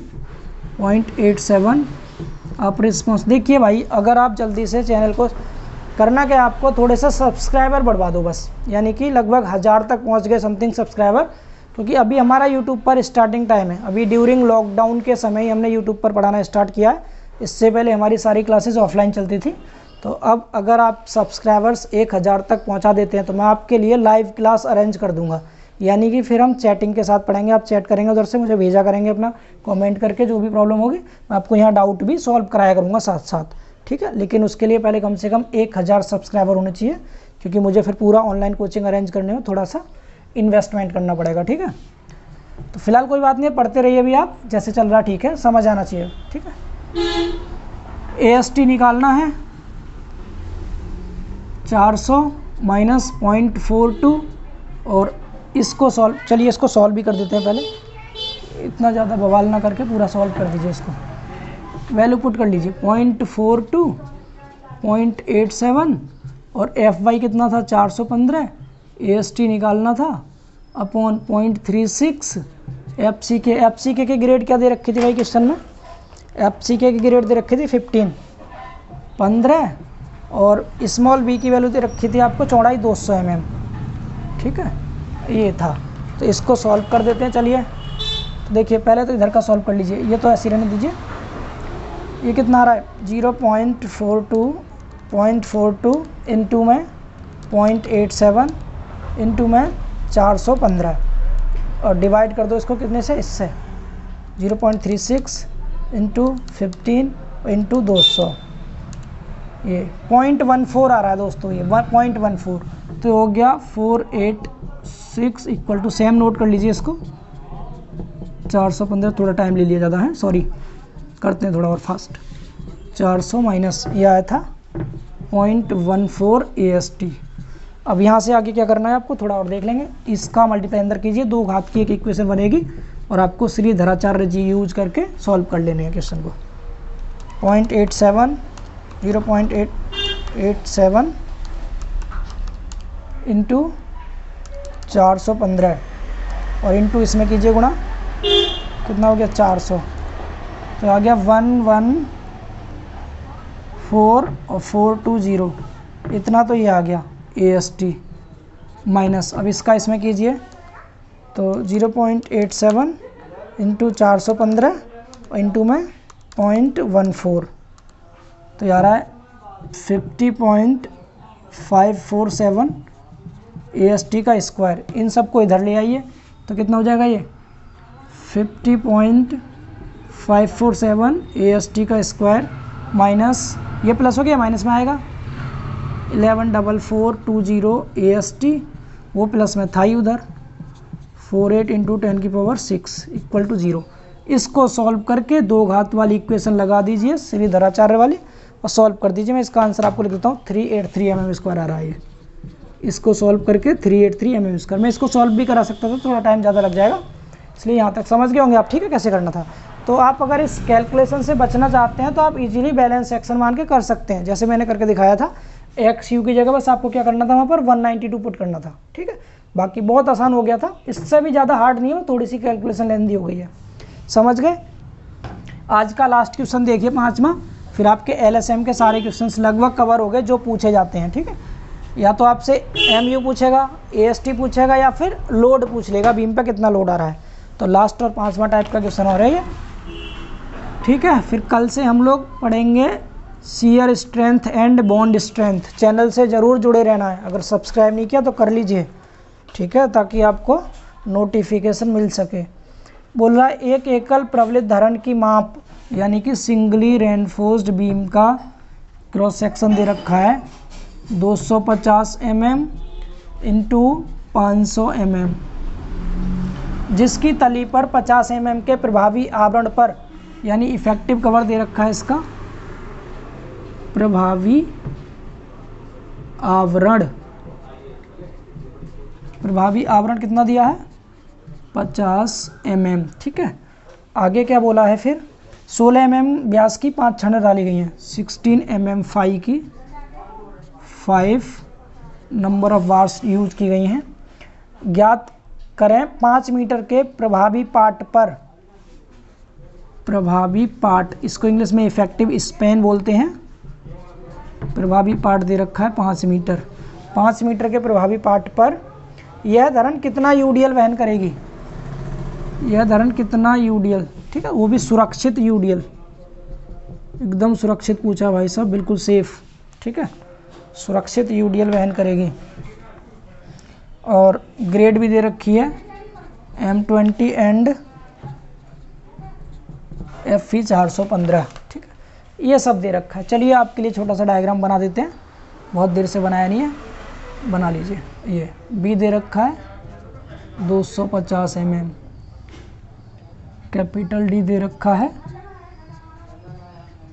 [SPEAKER 2] 0.87 आप रिस्पॉन्स देखिए भाई। अगर आप जल्दी से चैनल को करना क्या, आपको थोड़े से सब्सक्राइबर बढ़वा दो बस, यानी कि लगभग 1000 तक पहुंच गए समथिंग सब्सक्राइबर, क्योंकि अभी हमारा यूट्यूब पर स्टार्टिंग टाइम है। अभी ड्यूरिंग लॉकडाउन के समय ही हमने यूट्यूब पर पढ़ाना स्टार्ट किया है। इससे पहले हमारी सारी क्लासेस ऑफलाइन चलती थी। तो अब अगर आप सब्सक्राइबर्स 1000 तक पहुंचा देते हैं तो मैं आपके लिए लाइव क्लास अरेंज कर दूंगा, यानी कि फिर हम चैटिंग के साथ पढ़ेंगे। आप चैट करेंगे, उधर से मुझे भेजा करेंगे अपना कमेंट करके, जो भी प्रॉब्लम होगी मैं आपको यहाँ डाउट भी सॉल्व कराया करूँगा साथ साथ, ठीक है। लेकिन उसके लिए पहले कम से कम 1000 सब्सक्राइबर होने चाहिए, क्योंकि मुझे फिर पूरा ऑनलाइन कोचिंग अरेंज करने में थोड़ा सा इन्वेस्टमेंट करना पड़ेगा, ठीक है। तो फिलहाल कोई बात नहीं है, पढ़ते रहिए अभी आप, जैसे चल रहा ठीक है, समझ आना चाहिए, ठीक है। AST निकालना है 400 माइनस 0.42, और इसको सॉल्व, चलिए इसको सॉल्व भी कर देते हैं पहले, इतना ज़्यादा बवाल ना करके पूरा सॉल्व कर दीजिए इसको। वैल्यू पुट कर लीजिए 0.42, 0.87 और FY कितना था 415, AST निकालना था अपॉन 0.36, FCK के ग्रेड क्या दे रखी थी भाई क्वेश्चन में, FCK की ग्रेड दे रखी थी 15, और स्मॉल b की वैल्यू दे रखी थी आपको चौड़ाई 200 mm, ठीक है, ये था। तो इसको सॉल्व कर देते हैं, चलिए। तो देखिए पहले तो इधर का सॉल्व कर लीजिए, ये तो ऐसे रहने दीजिए। ये कितना आ रहा है 0.42 इंटू में 0.87 इंटू में 415, और डिवाइड कर दो इसको कितने से, इससे 0.36 इंटू 15 इंटू 200, ये 0.14 आ रहा है दोस्तों, ये 0.14, तो हो गया 486 इक्वल टू, सेम नोट कर लीजिए इसको, 415, थोड़ा टाइम ले लिया ज़्यादा है, सॉरी, करते हैं थोड़ा और फास्ट। 400 माइनस ये आया था 0.14 AST। अब यहाँ से आगे क्या करना है आपको, थोड़ा और देख लेंगे। इसका मल्टीप्लाई अंदर कीजिए, 2 घात की एक इक्वेशन बनेगी, और आपको श्रीधराचार्य जी यूज करके सॉल्व कर लेने हैं क्वेश्चन को। 0.87 इंटू 415, और इंटू इसमें कीजिए गुणा, कितना हो गया 400, तो आ गया 114 और 420, इतना तो ये आ गया AST माइनस। अब इसका इसमें कीजिए, तो 0.87 इंटू 415 और इंटू में 0.14, तो आ रहा है 50.547 AST का स्क्वायर। इन सबको इधर ले आइए, तो कितना हो जाएगा ये 50.547 AST का स्क्वायर माइनस, ये प्लस हो गया, माइनस में आएगा 114420 AST, वो प्लस में था ही उधर, 48 इंटू 10⁶ इक्वल टू 0। इसको सॉल्व करके 2 घात वाली इक्वेशन लगा दीजिए श्रीधराचार्य वाली, और सॉल्व कर दीजिए। मैं इसका आंसर आपको लिख देता हूँ, 383 mm स्क्वायर आ रहा है ये। इसको सॉल्व करके 383 mm स्क्वायर, मैं इसको सॉल्व भी करा सकता था, थोड़ा टाइम ज़्यादा लग जाएगा, इसलिए यहाँ तक समझ गए होंगे आप, ठीक है, कैसे करना था। तो आप अगर इस कैलकुलेशन से बचना चाहते हैं तो आप इजीली बैलेंस सेक्शन मान के कर सकते हैं, जैसे मैंने करके दिखाया था। XU की जगह बस आपको क्या करना था, वहाँ पर 192 पुट करना था, ठीक है। बाकी बहुत आसान हो गया था, इससे भी ज़्यादा हार्ड नहीं हो, थोड़ी सी कैलकुलेशन लेंदी हो गई है, समझ गए। आज का लास्ट क्वेश्चन देखिए 5वां, फिर आपके LSM के सारे क्वेश्चंस लगभग कवर हो गए जो पूछे जाते हैं, ठीक है। या तो आपसे MU पूछेगा, AST पूछेगा, या फिर लोड पूछ लेगा, बीम पे कितना लोड आ रहा है। तो लास्ट और 5वां टाइप का क्वेश्चन हो रहा है ये, ठीक है। फिर कल से हम लोग पढ़ेंगे shear strength and bond strength. Channel से ज़रूर जुड़े रहना है, अगर सब्सक्राइब नहीं किया तो कर लीजिए, ठीक है, ताकि आपको नोटिफिकेशन मिल सके। बोल रहा है एक एकल प्रबलित धरण की माप, यानी कि सिंगली रेनफोर्स्ड बीम का क्रॉस सेक्शन दे रखा है 250 mm इंटू 500 mm, जिसकी तली पर 50 mm के प्रभावी आवरण पर, यानी इफेक्टिव कवर दे रखा है इसका, प्रभावी आवरण कितना दिया है 50 mm, ठीक है। आगे क्या बोला है फिर, 16 mm व्यास की 5 छड़ें डाली गई हैं। 16 mm फाई की 5 नंबर ऑफ बार्स यूज की गई हैं। ज्ञात करें 5 मीटर के प्रभावी पार्ट पर, प्रभावी पार्ट, इसको इंग्लिश में इफेक्टिव स्पैन बोलते हैं। प्रभावी पार्ट दे रखा है 5 मीटर। 5 मीटर के प्रभावी पार्ट पर यह धरण कितना यूडीएल वहन करेगी, यह धरण कितना यूडीएल, ठीक है, वो भी सुरक्षित यूडीएल, एकदम सुरक्षित पूछा भाई साहब, बिल्कुल सेफ, ठीक है, सुरक्षित यूडीएल वहन करेगी। और ग्रेड भी दे रखी है M20 एंड FE 415, ठीक है, ये सब दे रखा है। चलिए आपके लिए छोटा सा डायग्राम बना देते हैं, बहुत देर से बनाया नहीं है, बना लीजिए। ये बी दे रखा है 250 mm, कैपिटल डी दे रखा है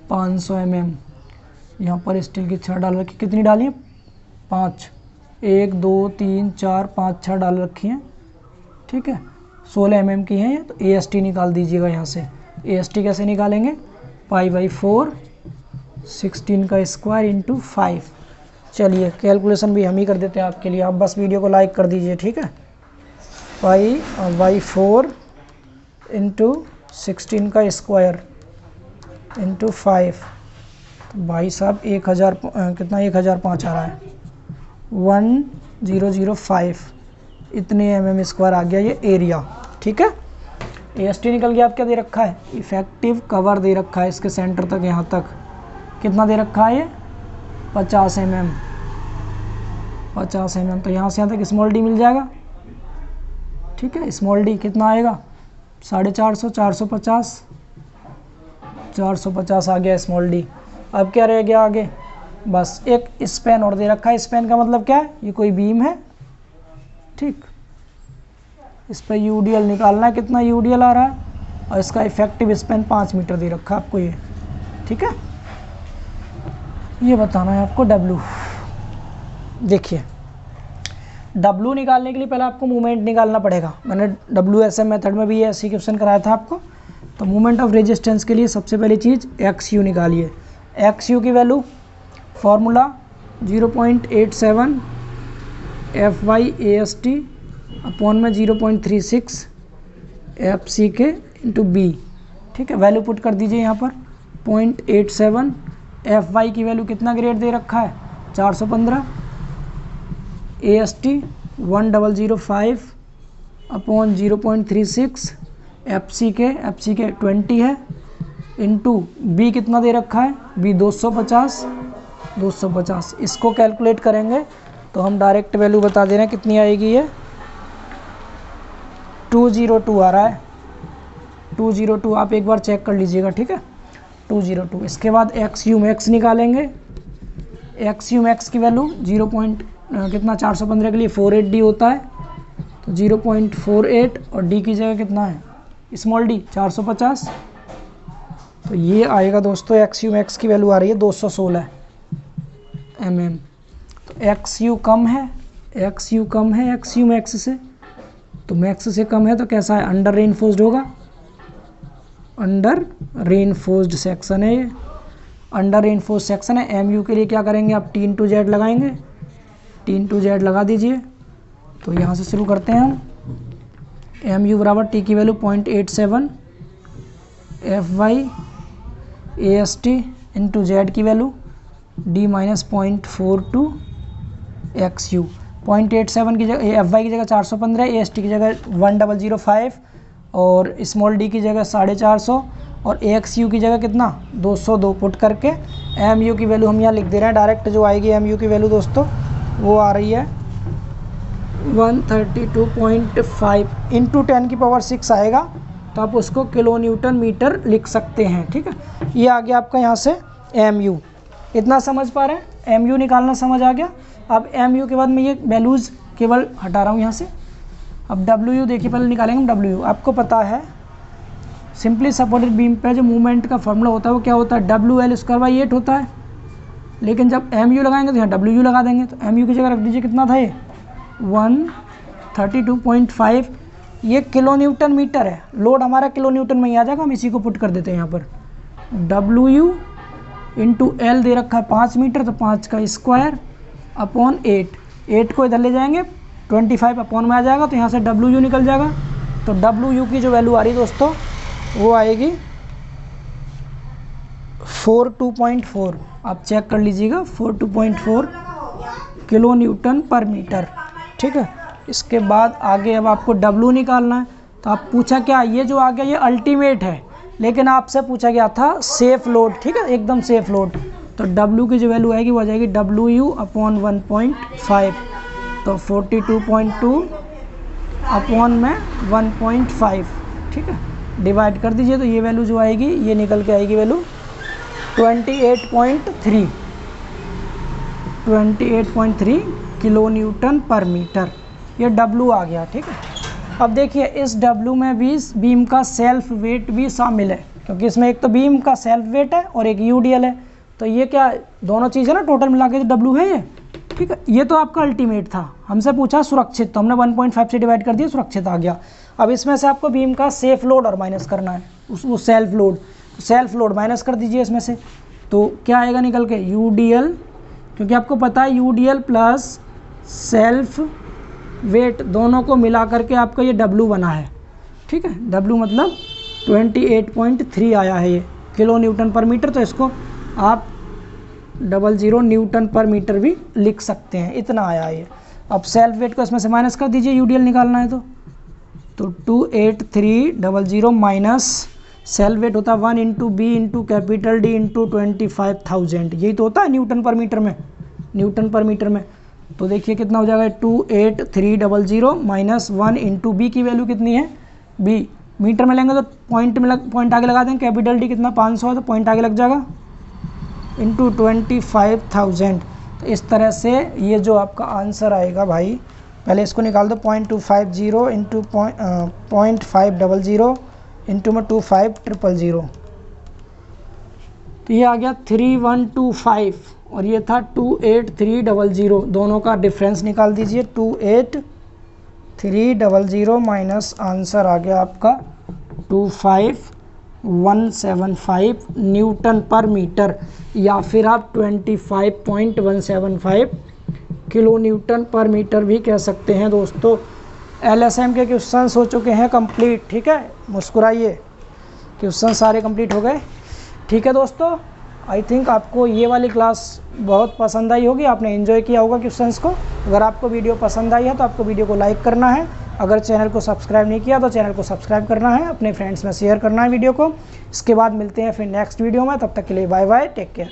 [SPEAKER 2] 500 mm। यहाँ पर स्टील की 6 डाल रखी, कितनी डाली है, 5, 1 2 3 4 5 6 डाल रखी हैं, ठीक है। 16 mm की हैं ये, तो AST निकाल दीजिएगा यहाँ से। AST कैसे निकालेंगे, π/4 16 का स्क्वायर इंटू 5। चलिए कैलकुलेशन भी हम ही कर देते हैं आपके लिए, आप बस वीडियो को लाइक कर दीजिए, ठीक है। π/4 इंटू 16 का स्क्वायर इंटू 5, तो भाई साहब 1000 कितना 1005 आ रहा है, 1005 इतने mm स्क्वायर आ गया ये एरिया, ठीक है। AST निकल गया। आप क्या दे रखा है, इफेक्टिव कवर दे रखा है इसके सेंटर तक, यहाँ तक कितना दे रखा है, ये 50 mm, 50 mm, तो यहाँ से यहाँ तक स्मॉल डी मिल जाएगा, ठीक है। स्मॉल डी कितना आएगा, 450, 450, 450 आ गया स्मॉल डी। अब क्या रह गया आगे, बस एक स्पैन और दे रखा है। स्पैन का मतलब क्या है, ये कोई बीम है, ठीक, इस पर यूडीएल निकालना है, कितना यूडीएल आ रहा है, और इसका इफेक्टिव स्पैन 5 मीटर दे रखा है आपको ये, ठीक है। ये बताना है आपको डब्ल्यू। देखिए डब्ल्यू निकालने के लिए पहले आपको मूवमेंट निकालना पड़ेगा। मैंने WSM मेथड में भी ये ऐसी क्वेश्चन कराया था आपको। तो मूवमेंट ऑफ रेजिस्टेंस के लिए सबसे पहली चीज़ XU निकालिए। XU की वैल्यू फार्मूला 0.87 FY/AST अपॉन में 0.36 FCK इंटू B, ठीक है। वैल्यू पुट कर दीजिए यहाँ पर 0.87। FY की वैल्यू कितना ग्रेड दे रखा है, 415। AST 1005 अपॉन 0.36 FCK 20 है इंटू B कितना दे रखा है, B 250। इसको कैलकुलेट करेंगे तो हम डायरेक्ट वैल्यू बता दे रहे हैं कितनी आएगी, ये 202 आ रहा है, 202 आप एक बार चेक कर लीजिएगा, ठीक है, 202। इसके बाद XU मैक्स निकालेंगे। XU मैक्स की वैल्यू कितना 415 के लिए 48 डी होता है, तो 0.48 और डी की जगह कितना है स्मॉल डी 450, तो ये आएगा दोस्तों XU मैक्स की वैल्यू आ रही है 216 mm। तो XU कम है, XU मैक्स से, तो मैक्स से कम है तो कैसा है, अंडर रेनफोर्स्ड होगा, अंडर रेनफोर्स्ड सेक्शन है ये, अंडर रेनफोर्स्ड सेक्शन है। MU के लिए क्या करेंगे आप, T × Z लगाएंगे, T × Z लगा दीजिए। तो यहाँ से शुरू करते हैं हम। MU बराबर T की वैल्यू 0.87 FY/AST इंटू Z की वैल्यू D - 0.42 XU। 0.87 की जगह FY की जगह 415, AST की जगह 1005 और स्मॉल डी की जगह 450 और AXU की जगह कितना 202 पुट करके MU की वैल्यू हम यहाँ लिख दे रहे हैं। डायरेक्ट जो आएगी MU की वैल्यू दोस्तों वो आ रही है 132.5 इंटू 10⁻6 आएगा, तो आप उसको किलो न्यूटन मीटर लिख सकते हैं, ठीक है। ये आ गया आपका यहाँ से MU, इतना समझ पा रहे हैं, MU निकालना समझ आ गया। अब MU के बाद मैं ये वैल्यूज़ केवल हटा रहा हूँ यहाँ से। अब WU देखिए, पहले निकालेंगे हम WU। आपको पता है सिंपली सपोर्टेड बीम पे जो मूवमेंट का फॉर्मूला होता है वो क्या होता है, WL²/8 होता है। लेकिन जब MU लगाएंगे तो यहाँ WU लगा देंगे, तो MU की जगह रख दीजिए कितना था ये 132.5, ये किलो न्यूटन मीटर है, लोड हमारा किलो न्यूटन में ही आ जाएगा, हम इसी को पुट कर देते हैं यहाँ पर। WU इंटू L दे रखा है 5 मीटर, तो 5 का स्क्वायर अपॉन 8 को इधर ले जाएंगे 25 अपॉन में आ जाएगा, तो यहाँ से WU निकल जाएगा। तो WU की जो वैल्यू आ रही है दोस्तों वो आएगी 42.4, आप चेक कर लीजिएगा 42.4 किलो न्यूटन पर मीटर। ठीक है, इसके बाद आगे अब आपको W निकालना है। तो आप पूछा क्या, ये जो आ गया ये अल्टीमेट है, लेकिन आपसे पूछा गया था सेफ लोड। ठीक है, एकदम सेफ लोड। तो W की जो वैल्यू आएगी वो आ जाएगी WU अपॉन 1.5, तो 42.2 अपॉन में 1.5। ठीक है, डिवाइड कर दीजिए, तो ये वैल्यू जो आएगी ये निकल के आएगी वैल्यू 28.3 किलो न्यूटन पर मीटर। ये W आ गया। ठीक है, अब देखिए इस W में भी बीम का सेल्फ वेट भी शामिल है, क्योंकि इसमें एक तो बीम का सेल्फ वेट है और एक UDL है। तो ये क्या दोनों चीज़ें ना टोटल मिला के तो W है ये। ठीक है, ये तो आपका अल्टीमेट था, हमसे पूछा सुरक्षित, तो हमने 1.5 से डिवाइड कर दिया, सुरक्षित आ गया। अब इसमें से आपको बीम का सेफ लोड और माइनस करना है, वो सेल्फ लोड माइनस कर दीजिए इसमें से। तो क्या आएगा निकल के UDL, क्योंकि आपको पता है UDL प्लस सेल्फ वेट दोनों को मिला करके आपका ये W बना है। ठीक है, W मतलब 28.3 आया है ये किलो न्यूटन पर मीटर। तो इसको आप 00 न्यूटन पर मीटर भी लिख सकते हैं, इतना आया है ये। अब सेल्फ वेट को इसमें से माइनस कर दीजिए, UDL निकालना है तो 28300 माइनस सेल्फ वेट होता है 1 into B into capital D into 25,000, यही तो होता है न्यूटन पर मीटर में। तो देखिए कितना हो जाएगा 28300 माइनस 1 इंटू B की वैल्यू कितनी है, B मीटर में लेंगे तो पॉइंट आगे लगा देंगे, कैपिटल D कितना 500 है तो पॉइंट आगे लग जाएगा, इंटू 25,000। तो इस तरह से ये जो आपका आंसर आएगा भाई, पहले इसको निकाल दो 0.250 इंटू 0.500 इंटू में 25,000, तो ये आ गया 3125 और ये था 28300। दोनों का डिफरेंस निकाल दीजिए, 28300 माइनस आंसर आ गया आपका 25175 न्यूटन पर मीटर, या फिर आप 25.175 किलो न्यूटन पर मीटर भी कह सकते हैं। दोस्तों LSM के क्वेश्चंस हो चुके हैं कंप्लीट। ठीक है, मुस्कुराइए, क्वेश्चन सारे कंप्लीट हो गए। ठीक है दोस्तों, आई थिंक आपको ये वाली क्लास बहुत पसंद आई होगी, आपने एंजॉय किया होगा क्वेश्चंस को। अगर आपको वीडियो पसंद आई है तो आपको वीडियो को लाइक करना है, अगर चैनल को सब्सक्राइब नहीं किया तो चैनल को सब्सक्राइब करना है, अपने फ्रेंड्स में शेयर करना है वीडियो को। इसके बाद मिलते हैं फिर नेक्स्ट वीडियो में, तब तक के लिए बाय बाय, टेक केयर।